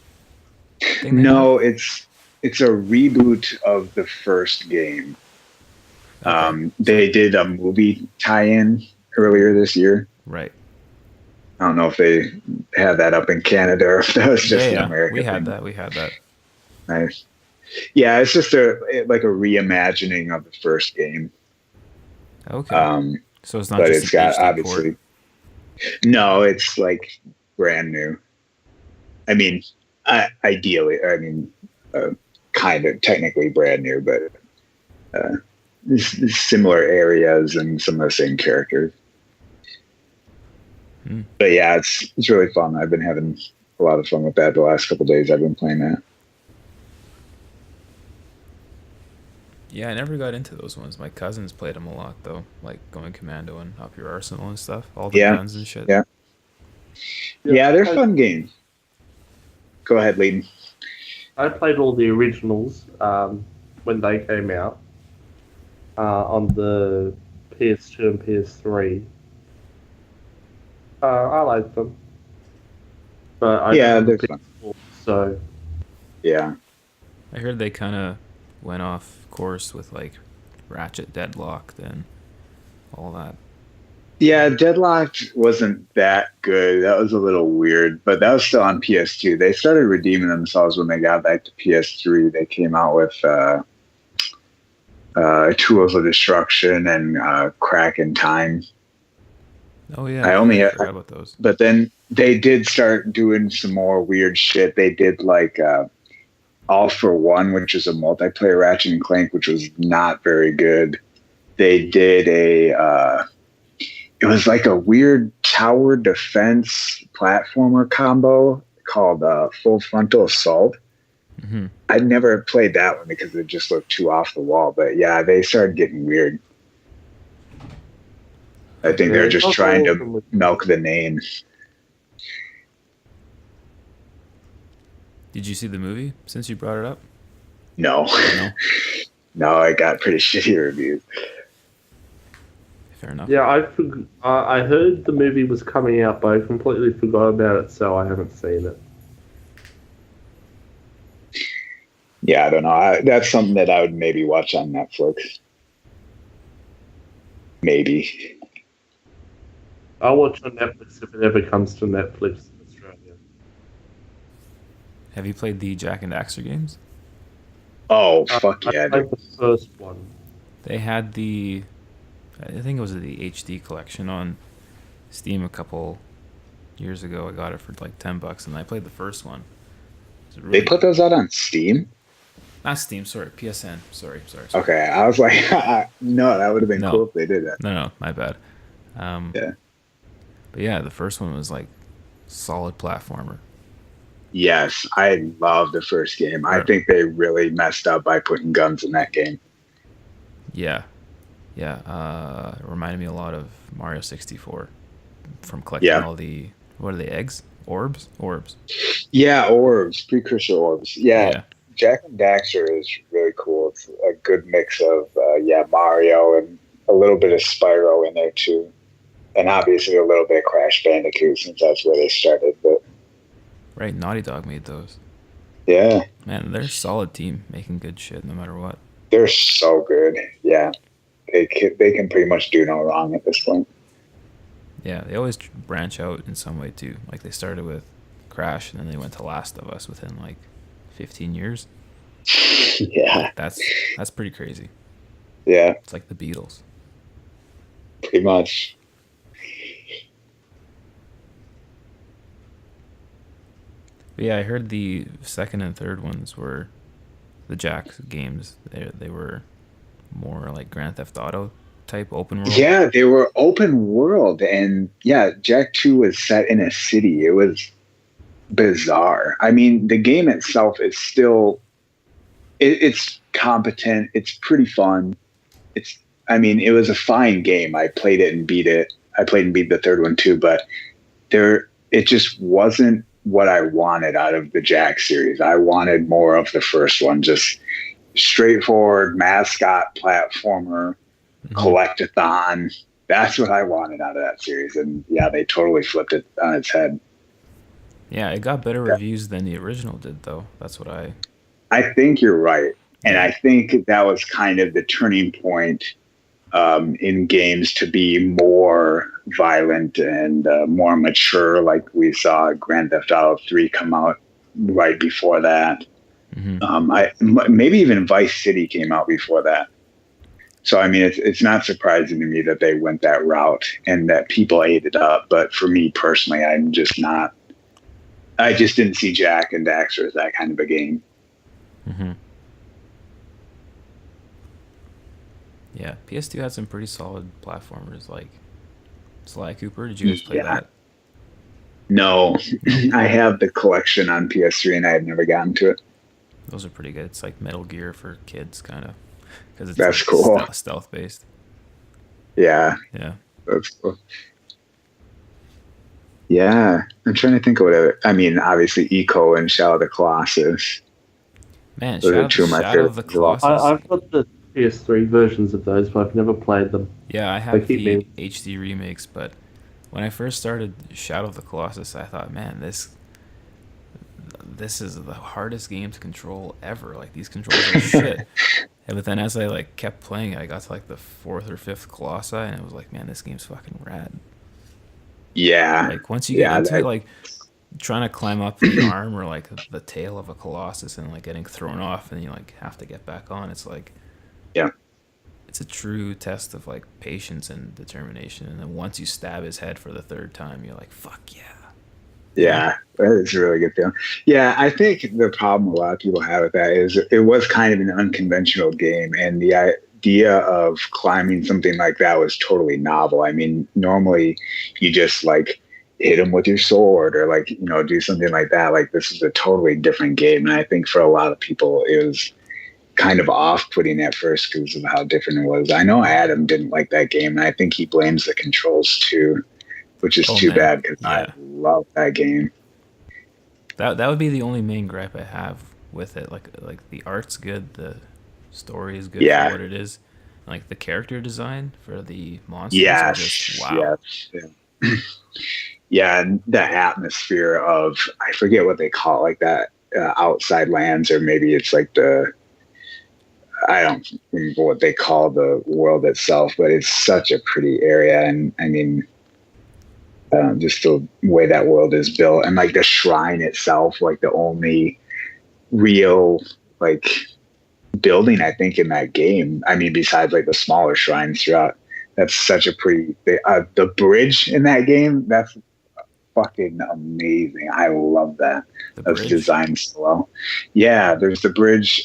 thing? No, it's a reboot of the first game. Okay. They did a movie tie-in earlier this year. Right. I don't know if they had that up in Canada or if that was just an American thing. We had that. Nice. Yeah, it's just a reimagining of the first game. Okay. So it's not but just it's got HD obviously port. No, it's like brand new. I mean, ideally, kind of technically brand new, but similar areas and some of the same characters. But yeah, it's really fun. I've been having a lot of fun with that the last couple of days. I've been playing that. Yeah, I never got into those ones. My cousins played them a lot, though, like going commando and up your arsenal and stuff, all the guns and shit. Yeah, they're fun games. Go ahead, Leighton. I played all the originals when they came out on the PS2 and PS3. I liked them, but they're fun. So yeah, I heard they kind of went off course with like Ratchet Deadlocked and all that. Yeah, Deadlocked wasn't that good. That was a little weird, but that was still on PS2. They started redeeming themselves when they got back to PS3. They came out with Tools of Destruction and Crack in Time. Oh yeah, I forgot about those. But then they did start doing some more weird shit. They did like All for One, which is a multiplayer Ratchet and Clank, which was not very good. They did it was like a weird tower defense platformer combo called Full Frontal Assault. Mm-hmm. I'd never played that one because it just looked too off the wall. But yeah, they started getting weird. I think they're just trying to milk the name. Did you see the movie since you brought it up? No. No, I got pretty shitty reviews. Fair enough. Yeah, I heard the movie was coming out, but I completely forgot about it, so I haven't seen it. Yeah, I don't know. That's something that I would maybe watch on Netflix. Maybe. I'll watch on Netflix if it ever comes to Netflix in Australia. Have you played the Jack and Daxter games? Oh, fuck yeah. I played the first one. They had I think it was the HD collection on Steam a couple years ago. I got it for like $10, and I played the first one. They put those out on Steam? Not Steam, sorry, PSN. Sorry. Okay, I was like, no, that would have been cool if they did that. No, my bad. Yeah. But yeah, the first one was like solid platformer. Yes, I love the first game. I think they really messed up by putting guns in that game. Yeah. It reminded me a lot of Mario 64 from collecting all the, what are they, eggs? Orbs? Yeah, orbs, precursor orbs. Yeah. Jack and Daxter is really cool. It's a good mix of, Mario and a little bit of Spyro in there too. And obviously a little bit of Crash Bandicoot since that's where they started. But right, Naughty Dog made those. Yeah. Man, they're a solid team making good shit no matter what. They're so good. Yeah. They can pretty much do no wrong at this point. Yeah, they always branch out in some way too. Like they started with Crash and then they went to Last of Us within like 15 years. Yeah. Like, that's pretty crazy. Yeah. It's like the Beatles. Pretty much. But yeah, I heard the second and third ones were the Jack games. They were more like Grand Theft Auto type open world. Yeah, they were open world, and Jack 2 was set in a city. It was bizarre. I mean, the game itself is still it's competent. It's pretty fun. It was a fine game. I played it and beat it. I played and beat the third one too, but it just wasn't what I wanted out of the Jack series. I wanted more of the first one, just straightforward mascot platformer, collectathon. That's what I wanted out of that series. And yeah, they totally flipped it on its head. Yeah, it got better reviews than the original did, though. That's what I think you're right. And I think that was kind of the turning point in games to be more violent and more mature, like we saw Grand Theft Auto 3 come out right before that. Maybe even Vice City came out before that. So, it's not surprising to me that they went that route and that people ate it up. But for me personally, I'm just not I just didn't see Jack and Daxter as that kind of a game. Mm-hmm. Yeah, PS2 had some pretty solid platformers like Sly Cooper. Did you guys play that? No, I have the collection on PS3 and I have never gotten to it. Those are pretty good. It's like Metal Gear for kids, kind of, because it's That's like cool. Stealth based. Yeah. Yeah. That's cool. Yeah, I'm trying to think of whatever. I mean, obviously, Eco and Shadow of the Colossus. Man, Those are two of my Shadow of the favorites. Colossus. I've got the PS3 versions of those, but I've never played them. Yeah, I have the HD remakes, but when I first started Shadow of the Colossus, I thought, man, this is the hardest game to control ever. Like, these controls are shit. But then as I like kept playing it, I got to like the 4th or 5th Colossi, and it was like, man, this game's fucking rad. Yeah. Like, once you get into it, like trying to climb up the arm or like the tail of a Colossus and like getting thrown off, and you like have to get back on. It's like, yeah, it's a true test of like patience and determination. And then once you stab his head for the 3rd time, you're like, fuck yeah. Yeah, that is a really good feeling. Yeah, I think the problem a lot of people have with that is it was kind of an unconventional game, and the idea of climbing something like that was totally novel. I mean, normally you just like hit him with your sword or like, do something like that. Like, this is a totally different game, and I think for a lot of people it was kind of off-putting at first because of how different it was. I know Adam didn't like that game, and I think he blames the controls too, which is too bad because I love that game. That would be the only main gripe I have with it. Like the art's good, the story is good for what it is. Like the character design for the monsters are just wow. Yeah, and the atmosphere of, I forget what they call it, like that outside lands, or maybe it's like I don't remember what they call the world itself, but it's such a pretty area. And I mean, just the way that world is built, and like the shrine itself, like the only real like building I think in that game. I mean, besides like the smaller shrines throughout, that's such a pretty. The bridge in that game, that's fucking amazing. I love that. That's designed so well. Yeah, there's the bridge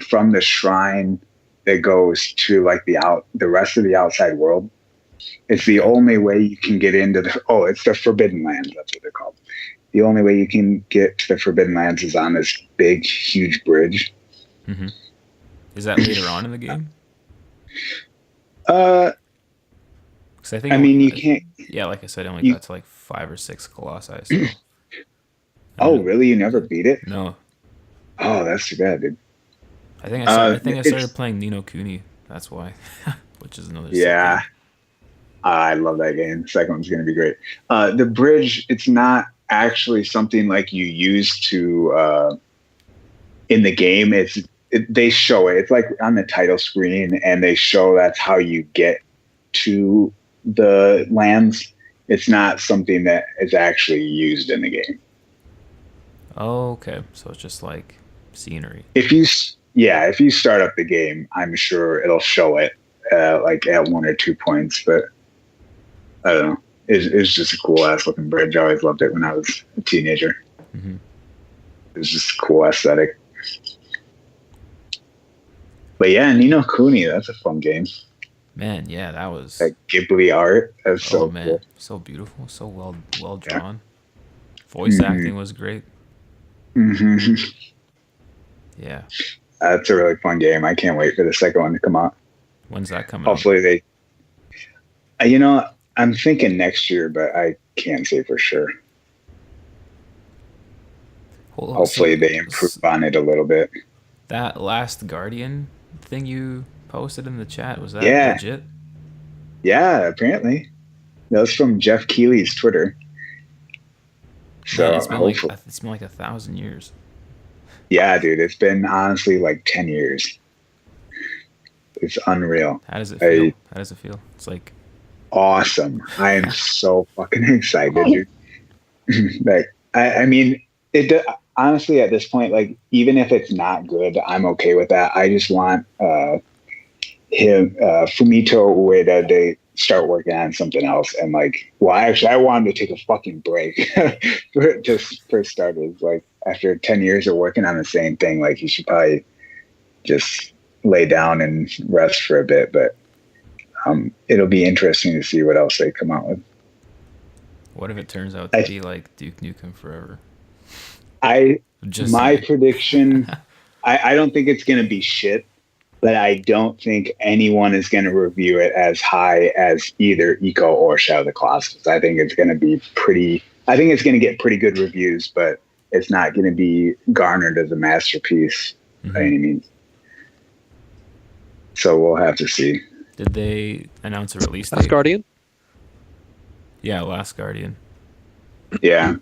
from the shrine that goes to like the rest of the outside world. It's the only way you can get into it's the Forbidden Lands. That's what they're called. The only way you can get to the Forbidden Lands is on this big, huge bridge. Mm-hmm. Is that later on in the game? You can't. Yeah, like I said, I only got to like 5 or 6 Colossi. So. Oh, really? You never beat it? No. Oh, that's too bad, dude. I think I started playing Ni no Kuni. That's why, which is another. Yeah. I love that game. The second one's going to be great. The bridge, it's not actually something like you use to in the game. They show it. It's like on the title screen, and they show that's how you get to the lands. It's not something that is actually used in the game. Oh, okay. So it's just like scenery. If you start up the game, I'm sure it'll show it like at 1 or 2 points, but I don't know. It's just a cool ass looking bridge. I always loved it when I was a teenager. Mm-hmm. It was just a cool aesthetic. But yeah, Ni no Kuni, that's a fun game. Man, yeah, that was that Ghibli art. That's so cool. So beautiful, so well drawn. Yeah. Voice acting was great. Mm-hmm. Yeah. That's a really fun game. I can't wait for the second one to come out. When's that coming Hopefully I'm thinking next year, but I can't say for sure. Hopefully they improve on it a little bit. That Last Guardian thing you posted in the chat, was that legit? Yeah, apparently. That was from Jeff Keighley's Twitter. So man, it's been like 1,000 years. Yeah, dude, it's been honestly like 10 years. It's unreal. How does it feel? It's like awesome. I am so fucking excited, dude. Like, I mean, it honestly at this point, like, even if it's not good, I'm okay with that. I just want Fumito Ueda de start working on something else. And like, well, actually, I wanted to take a fucking break for starters. Like after 10 years of working on the same thing, like you should probably just lay down and rest for a bit. But it'll be interesting to see what else they come out with. What if it turns out to be like Duke Nukem Forever? My prediction, I don't think it's going to be shit, but I don't think anyone is going to review it as high as either Eco or Shadow of the Colossus. I think it's going to be I think it's going to get pretty good reviews, but it's not going to be garnered as a masterpiece by any means. So we'll have to see. Did they announce a release date? Last Guardian? Yeah, Last Guardian. Yeah.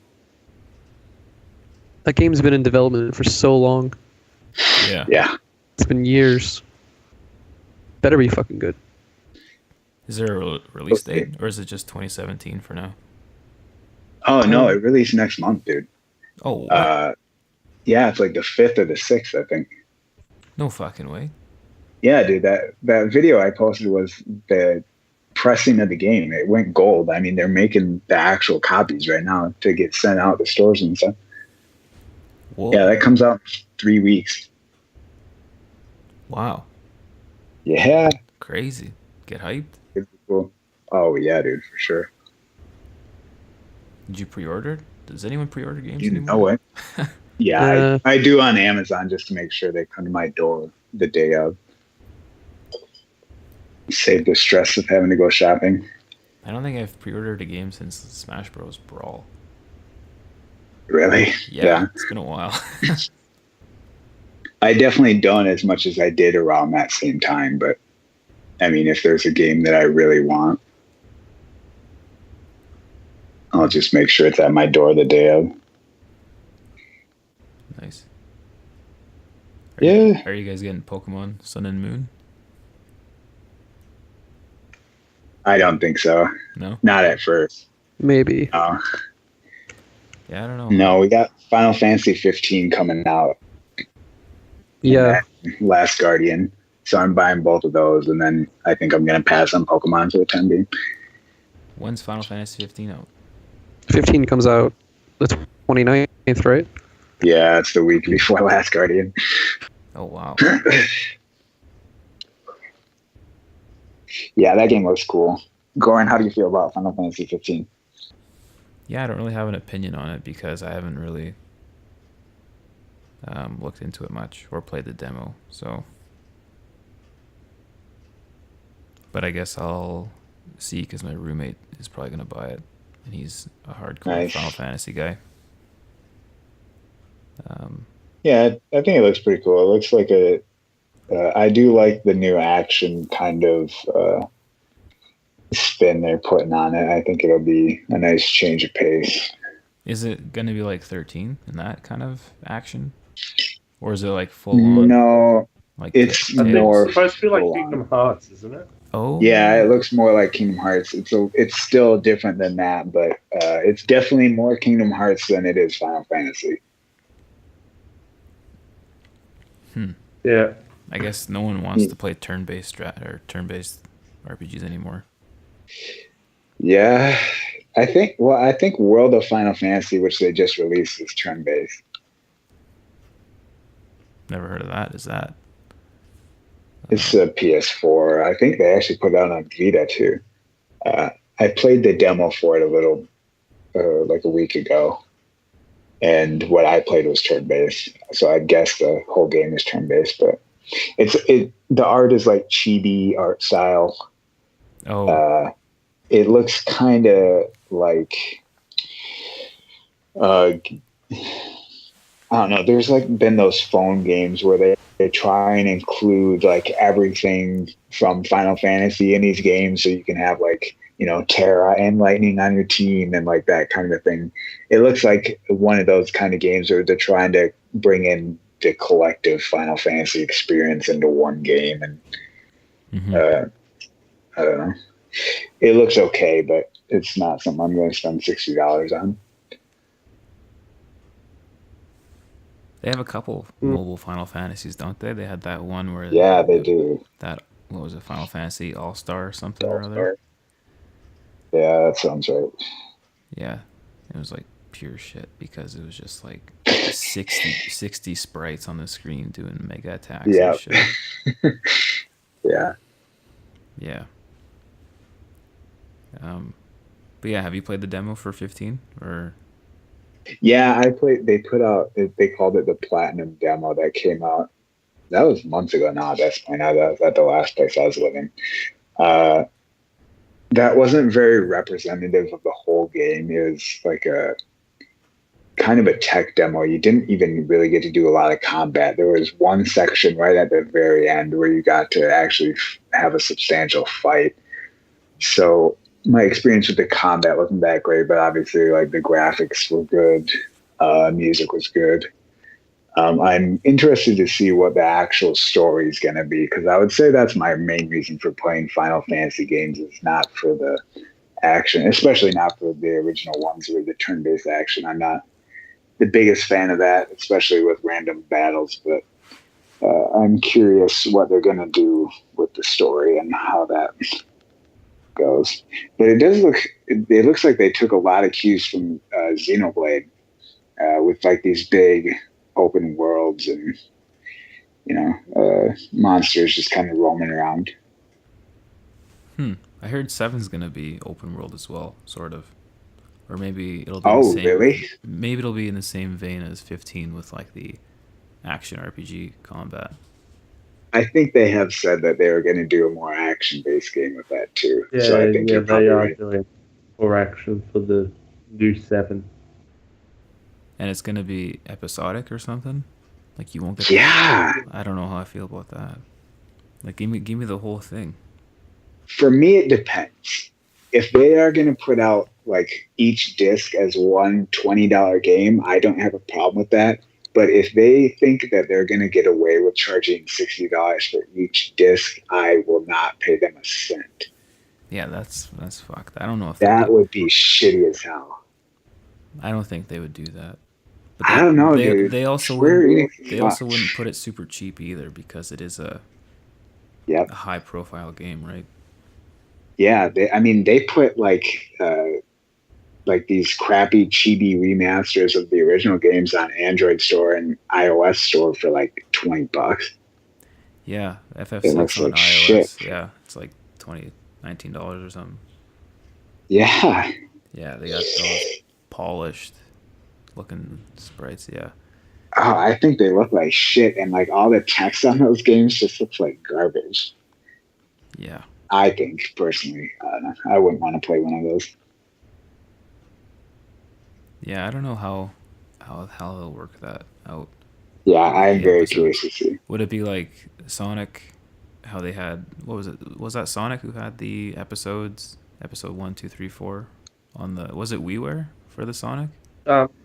That game's been in development for so long. Yeah. Yeah. It's been years. Better be fucking good. Is there a release date, or is it just 2017 for now? Oh, no, it released next month, dude. Oh, what? Yeah, it's like the 5th or the 6th, I think. No fucking way. Yeah, dude, that video I posted was the pressing of the game. It went gold. I mean, they're making the actual copies right now to get sent out to stores and stuff. Whoa. Yeah, that comes out in 3 weeks. Wow. Yeah. Crazy. Get hyped. It's cool. Oh, yeah, dude, for sure. Did you pre-order? Does anyone pre-order games You anymore? know what? Yeah, I do on Amazon just to make sure they come to my door the day of. Save the stress of having to go shopping. I don't think I've pre-ordered a game since Smash Bros. Brawl. Really? Yeah. It's been a while. I definitely don't as much as I did around that same time, but I mean, if there's a game that I really want, I'll just make sure it's at my door the day of. Nice. Yeah. Are you guys getting Pokemon Sun and Moon? I don't think so. No? Not at first. Maybe. No. Yeah, I don't know. No, we got Final Fantasy 15 coming out. Yeah. Last Guardian. So I'm buying both of those, and then I think I'm going to pass on Pokemon for the time being. When's Final Fantasy 15 out? 15 comes out the 29th, right? Yeah, it's the week before Last Guardian. Oh, wow. Yeah, that game looks cool. Goran, how do you feel about Final Fantasy 15? Yeah, I don't really have an opinion on it because I haven't really looked into it much or played the demo. So, but I guess I'll see because my roommate is probably gonna buy it, and he's a hardcore Final Fantasy guy. Yeah, I think it looks pretty cool. It looks like I do like the new action kind of spin they're putting on it. I think it'll be a nice change of pace. Is it going to be like 13 in that kind of action? Or is it like full on? No, like it's I think more it's supposed to be like full Kingdom on. Hearts, isn't it? Oh. Yeah, it looks more like Kingdom Hearts. It's still different than that, but it's definitely more Kingdom Hearts than it is Final Fantasy. Yeah. I guess no one wants to play turn-based turn-based RPGs anymore. Yeah, I think World of Final Fantasy, which they just released, is turn-based. Never heard of that. Is that? It's a PS4. I think they actually put it out on Vita too. I played the demo for it a little, like a week ago, and what I played was turn-based. So I guess the whole game is turn-based, but the art is like chibi art style. Oh. It looks kind of like, I don't know. There's like been those phone games where they try and include like everything from Final Fantasy in these games, so you can have like, you know, Terra and Lightning on your team and like that kind of thing. It looks like one of those kind of games where they're trying to bring in the collective Final Fantasy experience into one game, and I don't know. It looks okay, but it's not something I'm going to spend $60 on. They have a couple mobile Final Fantasies, don't they? They had that one where they do. That, what was it, Final Fantasy All-Star or something or other? Yeah, that sounds right. Yeah, it was like pure shit because it was just like 60 sprites on the screen doing mega attacks and Yeah. shit. Yeah. Yeah. But yeah, have you played the demo for 15 or? Yeah, I played. They put out. They called it the Platinum demo that came out. That was months ago now. At this point, that was at the last place I was living. Uh, that wasn't very representative of the whole game. It was like a kind of a tech demo. You didn't even really get to do a lot of combat. There was one section right at the very end where you got to actually have a substantial fight. So my experience with the combat wasn't that great, but obviously like the graphics were good. Music was good. I'm interested to see what the actual story is going to be, because I would say that's my main reason for playing Final Fantasy games, is not for the action, especially not for the original ones with the turn-based action. I'm not the biggest fan of that, especially with random battles, but I'm curious what they're going to do with the story and how that goes. But it looks like they took a lot of cues from Xenoblade, with like these big open worlds and monsters just kind of roaming around. I heard 7's gonna be open world as well, sort of, or maybe it'll be the Oh, same. really? Maybe it'll be in the same vein as 15 with like the action RPG combat. I think they have said that they were going to do a more action-based game with that too. Yeah, So I think you're they probably are right. doing more action for the new 7. And it's gonna be episodic or something. Like you won't get. Yeah. I don't know how I feel about that. Like give me the whole thing. For me, it depends. If they are going to put out like each disc as one $20 game, I don't have a problem with that. But if they think that they're going to get away with charging $60 for each disc, I will not pay them a cent. Yeah, that's fucked. I don't know if that would be shitty as hell. I don't think they would do that. But I don't know, dude. They also wouldn't put it super cheap either, because it is a high profile game, right? Yeah, they put like these crappy chibi remasters of the original games on Android store and iOS store for like $20. Yeah, FF6 on like iOS. shit. Yeah, it's like $19 or something. Yeah. Yeah, they got those polished looking sprites. Yeah. Oh, I think they look like shit, and like all the text on those games just looks like garbage. Yeah. I think personally, I wouldn't want to play one of those. Yeah, I don't know how they'll work that out. Yeah, I'm very curious to see. Would it be like Sonic? How they had, what was it? Was that Sonic who had the episodes? Episode 1, 2, 3, 4 on the, was it WiiWare for the Sonic?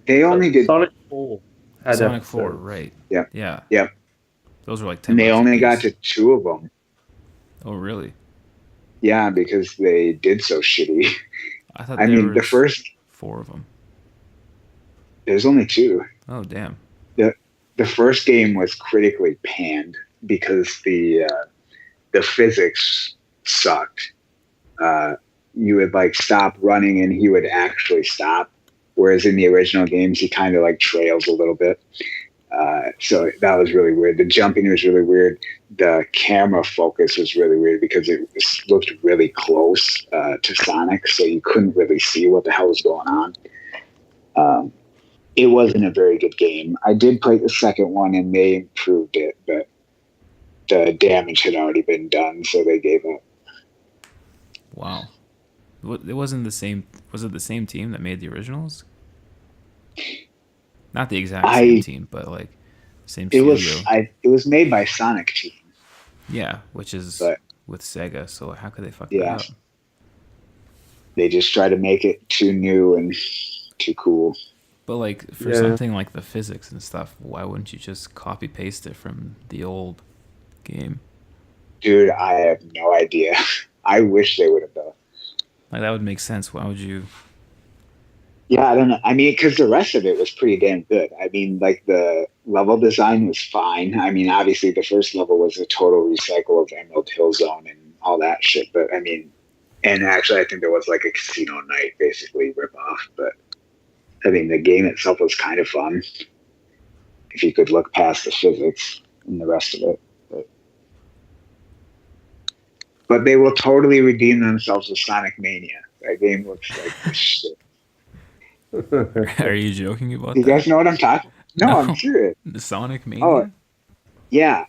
They only did Sonic 4. Had Sonic episodes. 4, right? Yeah. Yeah. Yeah. Those were like 10. And they only apiece. got to 2 of them. Oh, really? Yeah, because they did so shitty. I thought. The first 4 of them. There's only 2. Oh, damn. The first game was critically panned because the physics sucked. You would like stop running and he would actually stop, whereas in the original games he kind of like trails a little bit. So that was really weird. The jumping was really weird. The camera focus was really weird because it looked really close to Sonic, so you couldn't really see what the hell was going on. It wasn't a very good game. I did play the second one and they improved it, but the damage had already been done, so they gave up. Wow. It wasn't the same. Was it the same team that made the originals? Not the exact same team, but like same studio. It was made by Sonic Team. Yeah, which is with Sega. So how could they fuck that up? They just try to make it too new and too cool. But like for something like the physics and stuff, why wouldn't you just copy paste it from the old game? Dude, I have no idea. I wish they would have done. Like that would make sense. Why would you? Yeah, I don't know. I mean, because the rest of it was pretty damn good. I mean, like the level design was fine. I mean, obviously the first level was a total recycle of Emerald Hill Zone and all that shit. But I mean, And actually, I think there was like a Casino Night basically ripoff, but I mean, the game itself was kind of fun if you could look past the physics and the rest of it. But they will totally redeem themselves with Sonic Mania. That game looks like shit. Are you joking about You that? guys know what I'm talking? No, I'm serious. The Sonic Mania? Oh, yeah.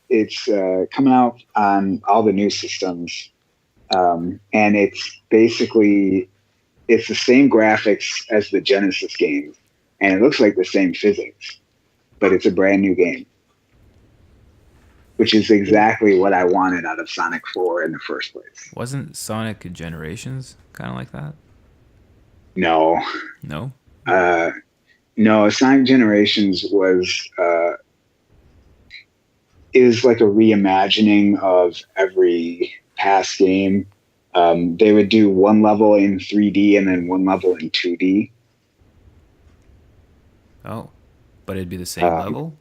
It's coming out on all the new systems. And it's basically, it's the same graphics as the Genesis games. And it looks like the same physics. But it's a brand new game. Which is exactly what I wanted out of Sonic 4 in the first place. Wasn't Sonic Generations kind of like that? No. No? No, Sonic Generations is like a reimagining of every past game. They would do one level in 3D and then one level in 2D. Oh, but it'd be the same level?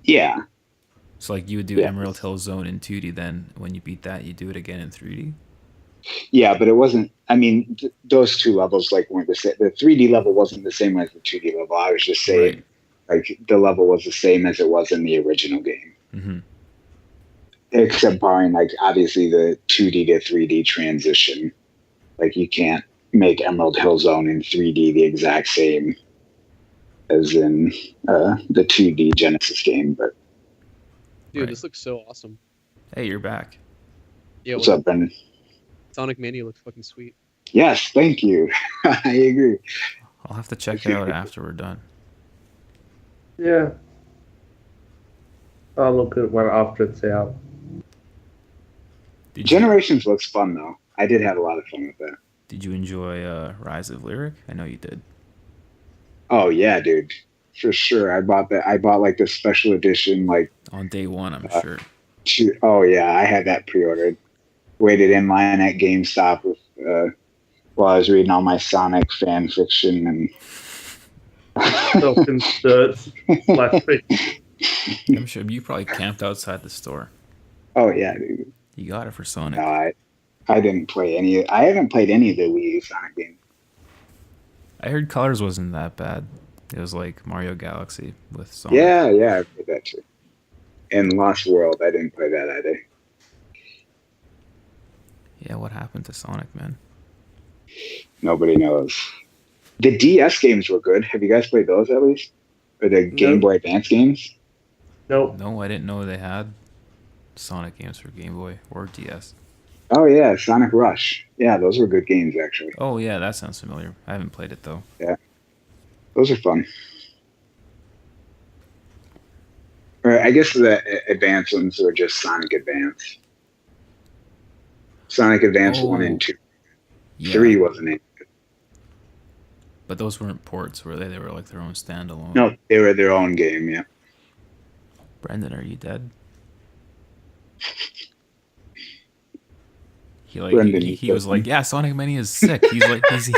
Yeah. So like you would do Emerald Hill Zone in 2D, then when you beat that, you do it again in 3D? Yeah, but it wasn't. I mean, those two levels like weren't the same. The 3D level wasn't the same as the 2D level. I was just saying, like the level was the same as it was in the original game, except barring like obviously the 2D to 3D transition. Like you can't make Emerald Hill Zone in 3D the exact same as in the 2D Genesis game. But dude, this looks so awesome. Hey, you're back. Yeah, what's up, Brendan? Sonic Mania looks fucking sweet. Yes, thank you. I agree. I'll have to check it out after we're done. Yeah. I'll look at one after it's out. Generations looks fun though. I did have a lot of fun with that. Did you enjoy Rise of Lyric? I know you did. Oh yeah, dude. For sure. I bought that. I bought like the special edition like on day one, I'm sure. Oh yeah, I had that pre-ordered. Waited in line at GameStop with, while I was reading all my Sonic fan fiction and self-inserts. I'm sure you probably camped outside the store. Oh yeah, dude. You got it for Sonic. No, I didn't play any. I haven't played any of the Wii U Sonic games. I heard Colors wasn't that bad. It was like Mario Galaxy with Sonic. Yeah, I played that too. And Lost World, I didn't play that either. Yeah, what happened to Sonic, man? Nobody knows. The DS games were good. Have you guys played those at least? Or the Game Boy Advance games? Nope. No, I didn't know they had Sonic games for Game Boy or DS. Oh yeah, Sonic Rush. Yeah, those were good games actually. Oh yeah, that sounds familiar. I haven't played it though. Yeah, those are fun. Or I guess the advanced ones were just Sonic Advance. Sonic Advance 1 and 2. Yeah. 3 wasn't it? But those weren't ports, were they? They were like their own standalone. No, they were their own game, yeah. Brendan, are you dead? He was like, yeah, Sonic Mania is sick.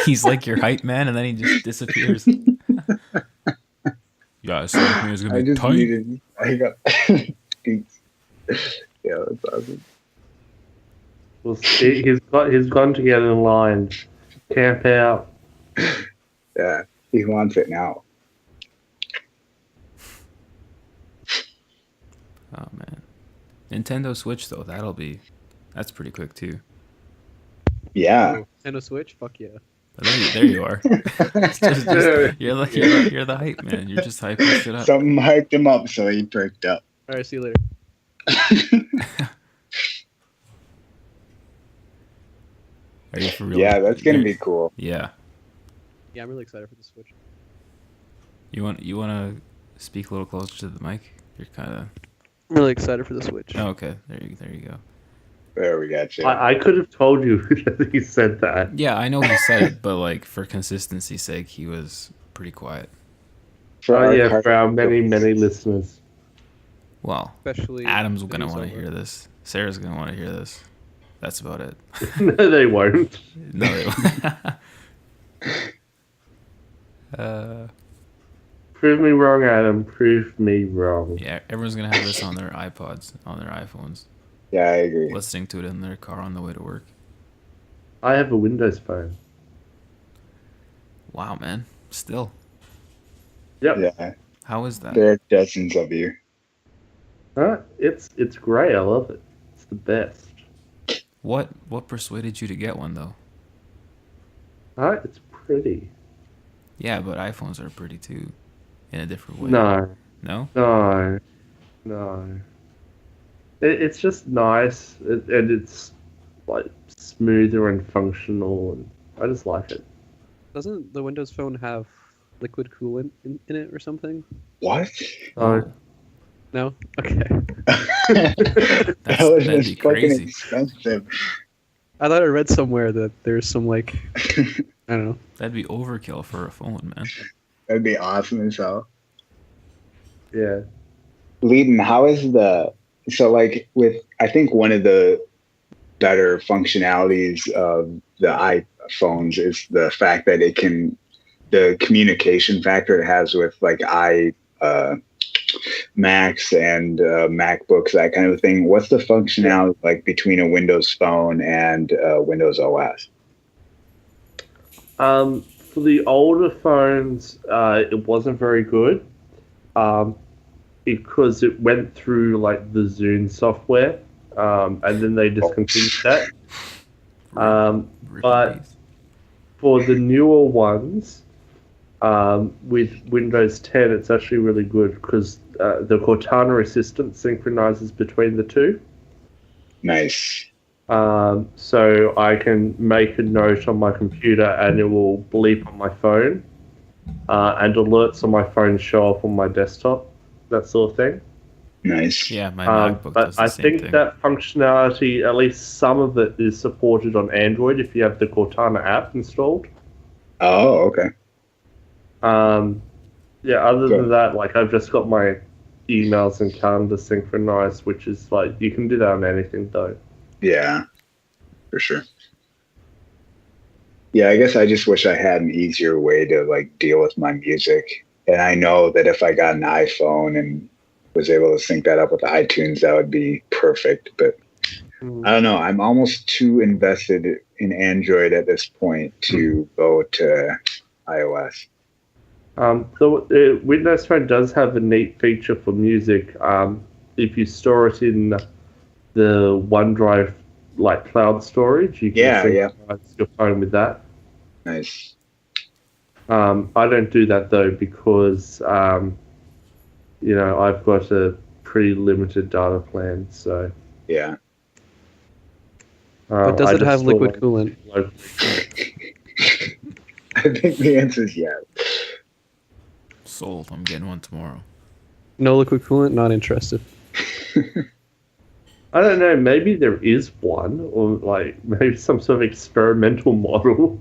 He's like your hype man, and then he just disappears. Yeah, Sonic Mania is gonna be tight. I got yeah, that's awesome. Well, he's gone to get in line. Camp out. Yeah, he wants it now. Oh man, Nintendo Switch though, that's pretty quick too. Yeah. Nintendo Switch, fuck yeah. There you are. You're the hype man. You're just hyping shit up. Something hyped him up, so he perked up. All right, see you later. Are you for real? Yeah, that's gonna be cool. Yeah. Yeah, I'm really excited for the Switch. You want to speak a little closer to the mic? You're kind of. I'm really excited for the Switch. Oh, okay, there you go. There we got you. I could have told you that he said that. Yeah, I know he said it, but like for consistency's sake, he was pretty quiet. For our many listeners. Well, especially Adam's gonna want to hear this. Sarah's gonna want to hear this. That's about it. No, they won't. No, they won't. Prove me wrong, Adam. Prove me wrong. Yeah, everyone's gonna have this on their iPods, on their iPhones. Yeah, I agree. listening to it in their car on the way to work. I have a Windows phone. Wow, man. Still, Yep. Yeah, how is that? there are dozens of you. It's great. I love it. It's the best. What persuaded you to get one though? It's pretty. Yeah, but iPhones are pretty too, in a different way. No, No? no, no. It's just nice, and it's like smoother and functional, and I just like it. Doesn't the Windows Phone have liquid coolant in it or something? What? So, No? Okay. That was that'd just be fucking crazy. expensive. I thought I read somewhere that there's some like I don't know. That'd be overkill for a phone, man. That'd be awesome as hell. yeah. Leighton, how is so like with I think one of the better functionalities of the iPhones is the fact that the communication factor it has with like Macs and MacBooks, that kind of thing. What's the functionality like between a Windows Phone and Windows OS? For the older phones, it wasn't very good, because it went through like the Zune software, and then they discontinued that. Rip But in peace. for the newer ones, with Windows 10, it's actually really good because the Cortana assistant synchronizes between the two. Nice. So I can make a note on my computer and it will bleep on my phone, and alerts on my phone show up on my desktop, that sort of thing. Nice. Yeah, my MacBook But does the I same think thing. that functionality, at least some of it, is supported on Android if you have the Cortana app installed. Oh, okay. Yeah, other Good. than that, like I've just got my emails and calendar synchronized, which is like you can do that on anything though. Yeah, for sure. Yeah, I guess I just wish I had an easier way to like deal with my music. And I know that if I got an iPhone and was able to sync that up with iTunes, that would be perfect. But I don't know. I'm almost too invested in Android at this point to go to iOS. The Windows Phone does have a neat feature for music. If you store it in the OneDrive like cloud storage, you can synchronize your phone with that. Nice. I don't do that though because I've got a pretty limited data plan. So Yeah. But does I it just have store liquid coolant? locally. I think the answer is yes. Sold. I'm getting one tomorrow. No liquid coolant? Not interested. I don't know. Maybe there is one, or like maybe some sort of experimental model.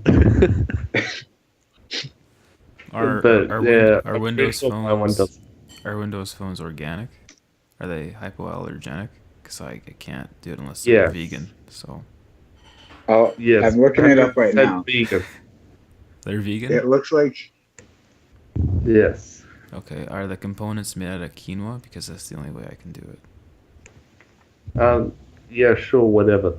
Are But are, yeah, are I'm Windows pretty sure my one phones does. are Windows phones organic? Are they hypoallergenic? Because I can't do it unless they're Yes. vegan. So Oh, Yes, I'm looking it up right 100% now. Vegan. they're vegan. It looks like Yes. Okay. Are the components made out of quinoa? Because that's the only way I can do it. Yeah, sure, whatever.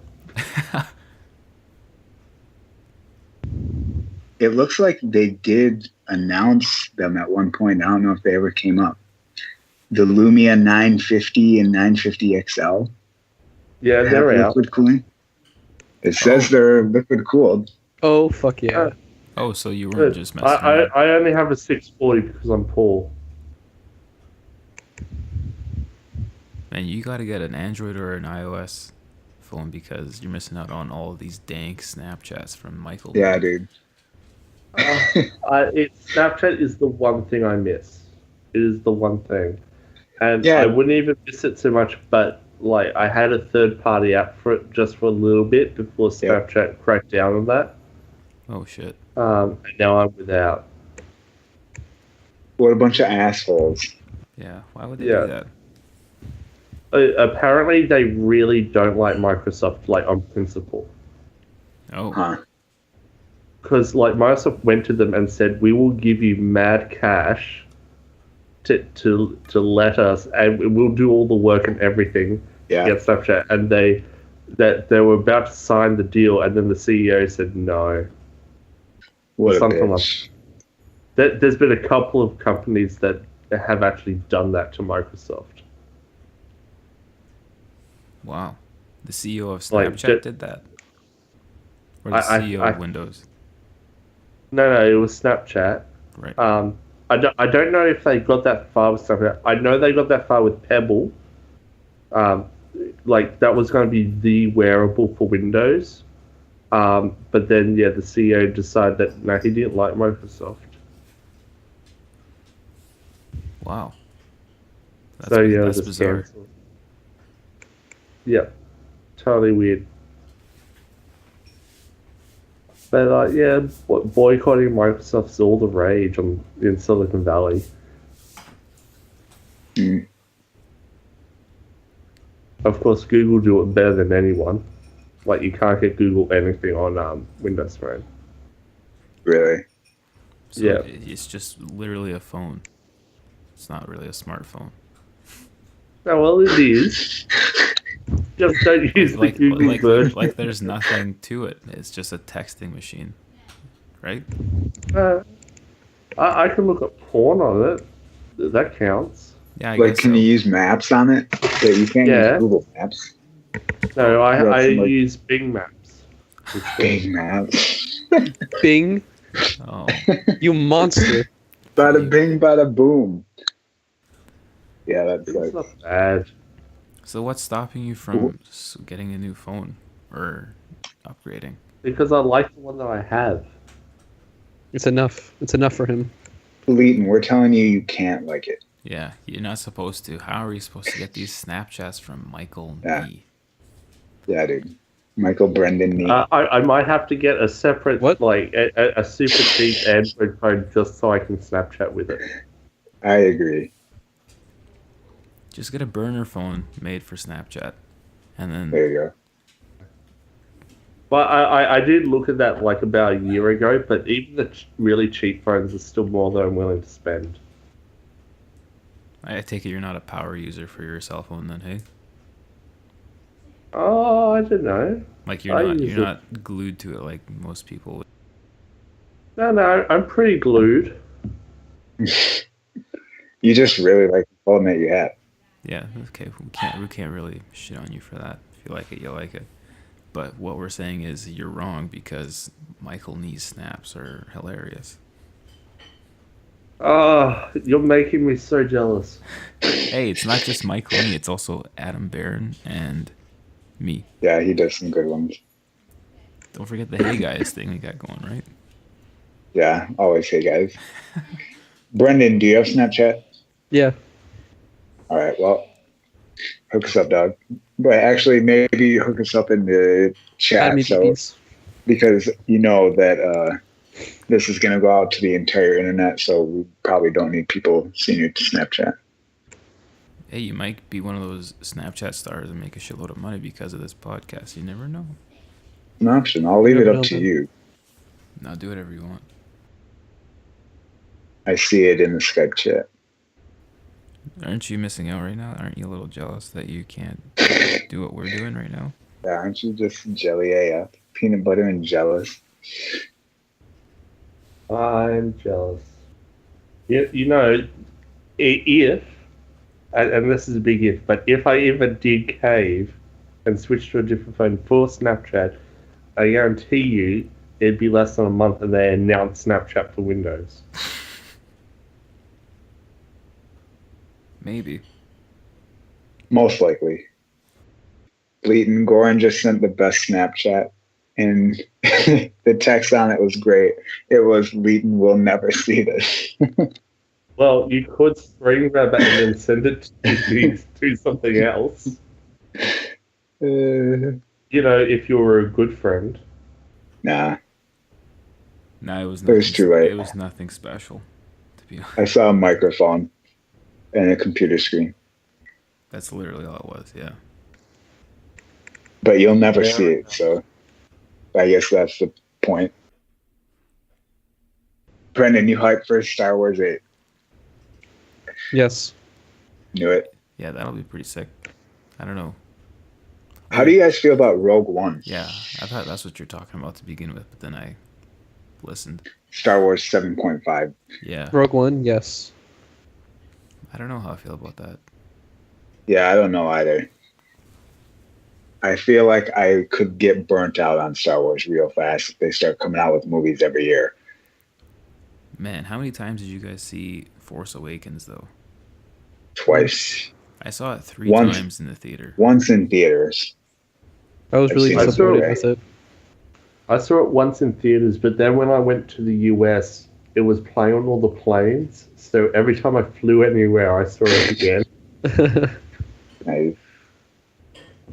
it looks like they did announce them at one point. I don't know if they ever came up. The Lumia 950 and 950 XL Yeah, have they're out. liquid cooling. It says they're liquid cooled. Oh, fuck yeah. Oh, so you weren't Good. just messing I around. I only have a 640 because I'm poor. Man, you gotta get an Android or an iOS phone because you're missing out on all of these dank Snapchats from Michael. Yeah, dude. Snapchat is the one thing I miss. It is the one thing. And Yeah. I wouldn't even miss it so much, but like I had a third-party app for it just for a little bit before Snapchat cracked down on that. Oh shit. And now I'm without. What a bunch of assholes. Yeah. Why would they Yeah. do that? Apparently, they really don't like Microsoft, like on principle. Oh. Huh. Because like Microsoft went to them and said, "We will give you mad cash to let us, and we'll do all the work and everything, Yeah. get Snapchat, and they were about to sign the deal, and then the CEO said no. What a Something like bitch. that. There's been a couple of companies that have actually done that to Microsoft. Wow. The CEO of Like, Snapchat did that? Or the CEO of Windows? No, it was Snapchat. Right. I don't know if they got that far with Snapchat. I know they got that far with Pebble. Like, that was going to be the wearable for Windows. But then, yeah, the CEO decided that, no, he didn't like Microsoft. Wow. So, yeah, that's it was bizarre. cancelled. Yep. Totally weird. But, yeah, boycotting Microsoft's all the rage in Silicon Valley. Mm. Of course, Google do it better than anyone. Like, you can't get Google anything on Windows Phone. Really? So Yeah. it's just literally a phone. It's not really a smartphone. Oh, well, it is. Just don't use the Google version. Like there's nothing to it. It's just a texting machine, right? I can look at porn on it. That counts. Yeah, I Like, guess can so. you use Maps on it? Yeah, you can't Yeah. use Google Maps. No, I That's like- use Bing Maps. Big Maps. Bing, Oh, you monster. Bada bing, bada boom. Yeah, that's It's like. not bad. so what's stopping you from getting a new phone or upgrading? Because I like the one that I have. It's enough. It's enough for him. Leighton, we're telling you can't like it. Yeah, you're not supposed to. How are you supposed to get these Snapchats from Michael Yeah. Nee? Yeah, dude. Michael Brendan Nee. I might have to get a separate, What? like, a super cheap Android phone just so I can Snapchat with it. I agree. Just get a burner phone made for Snapchat, and then There you go. But I did look at that, like, about a year ago, but even the really cheap phones are still more than I'm willing to spend. I take it you're not a power user for your cell phone, then, hey? Oh, I don't know. Like I you're use it. not glued to it like most people would. No, I'm pretty glued. You just really like the phone that you have. Yeah, okay. We can't really shit on you for that. If you like it, you like it. But what we're saying is you're wrong because Michael Nee's snaps are hilarious. Oh, you're making me so jealous. Hey, it's not just Michael Nee, it's also Adam Barron and me. Yeah, he does some good ones. Don't forget the Hey Guys thing we got going, right? Yeah, always hey guys. Brendan, do you have Snapchat? Yeah. All right, well, hook us up, dog. But actually, maybe hook us up in the Add chat, me so BBs. because you know that this is going to go out to the entire internet, so we probably don't need people seeing your Snapchat. Hey, you might be one of those Snapchat stars and make a shitload of money because of this podcast. You never know. An option. I'll leave it Never up know, to man. you. Now do whatever you want. I see it in the Skype chat. Aren't you missing out right now? Aren't you a little jealous that you can't do what we're doing right now? Yeah, aren't you just jelly AF? Peanut butter and jealous. I'm jealous. You know, if, and this is a big if, but if I ever did cave and switch to a different phone for Snapchat, I guarantee you it'd be less than a month and they announce Snapchat for Windows. Maybe. Most likely. Leighton, Goran just sent the best Snapchat, and the text on it was great. It was, Leighton will never see this. Well, you could screen grab it and then send it to something else. You know, if you were a good friend. Nah, No, it was It was too late. It was nothing special, to be honest. I saw a microphone and a computer screen, That's literally all it was, yeah. but you'll never Yeah. see it, so I guess that's the point. Brendan, you hyped for Star Wars 8. Yes. Knew it. Yeah, that'll be pretty sick. I don't know. How do you guys feel about Rogue One? Yeah, I thought that's what you're talking about to begin with, but then I listened. Star Wars 7.5. Yeah. Rogue One, yes. I don't know how I feel about that. Yeah, I don't know either. I feel like I could get burnt out on Star Wars real fast if they start coming out with movies every year. Man, how many times did you guys see Force Awakens, though? Twice. I saw it three times in the theater. Once in theaters. I was really I've seen it disappointed too, with it. I saw it once in theaters, but then when I went to the US, it was playing on all the planes. So every time I flew anywhere, I saw it again. Nice.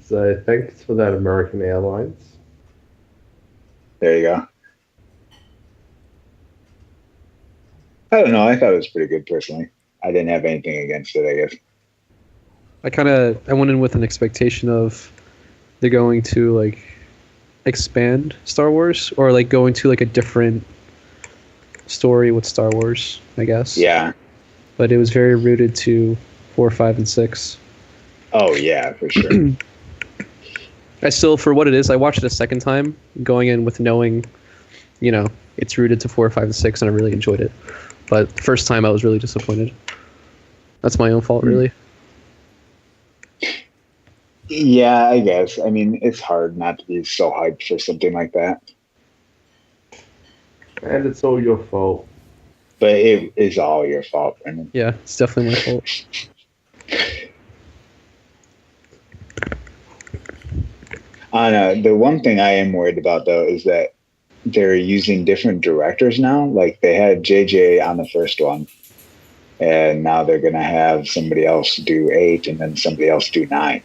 So thanks for that, American Airlines. There you go. I don't know. I thought it was pretty good personally. I didn't have anything against it, I guess. I went in with an expectation of they're going to like expand Star Wars or like going to like a different story with Star Wars, I guess. Yeah. But it was very rooted to 4, 5, and 6. Oh yeah, for sure. I still, for what it is, I watched it a second time, going in with knowing, you know, it's rooted to 4, 5, and 6, and I really enjoyed it. But the first time I was really disappointed. That's my own fault, really. Yeah, I guess. I mean, it's hard not to be so hyped for something like that. And it's all your fault. But it is all your fault, Brendan. Yeah, it's definitely my fault. The one thing I am worried about, though, is that they're using different directors now. Like, they had JJ on the first one, and now they're going to have somebody else do 8 and then somebody else do 9.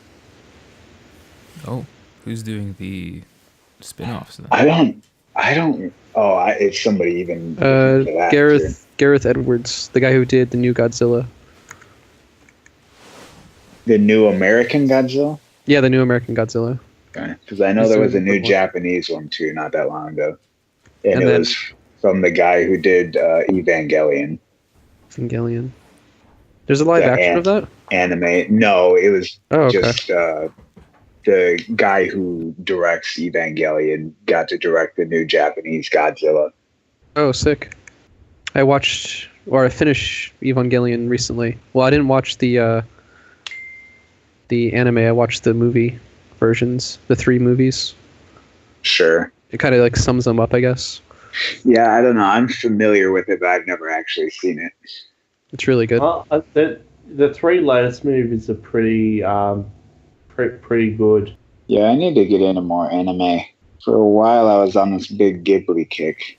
Oh, who's doing the spin-offs then? I don't. Oh, it's somebody even. For that, Gareth Edwards, the guy who did the new Godzilla. the new American Godzilla. Yeah, the new American Godzilla. Because I know there was a new Japanese one too, not that long ago, and it was from the guy who did Evangelion. Evangelion. There's a live action of that? Anime. No, it was just the guy who directs Evangelion got to direct the new Japanese Godzilla. Oh, sick. I finished Evangelion recently. Well, I didn't watch the anime. I watched the movie versions, the 3 movies. Sure. It kind of like sums them up, I guess. Yeah, I don't know. I'm familiar with it, but I've never actually seen it. It's really good. Well, the 3 latest movies are pretty good. Yeah, I need to get into more anime. For a while, I was on this big Ghibli kick,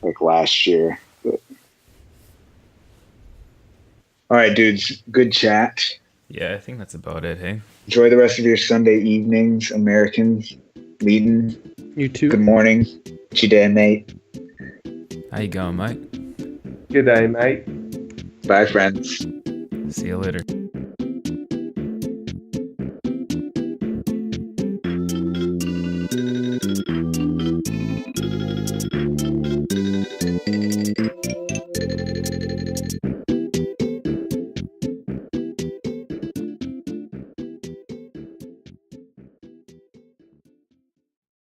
like last year. But... All right, dudes. Good chat. Yeah, I think that's about it, hey? Enjoy the rest of your Sunday evenings, Americans. Leighton. You too. Good morning. What you doing, mate? How you going, mate? Good day, mate. Bye, friends. See you later.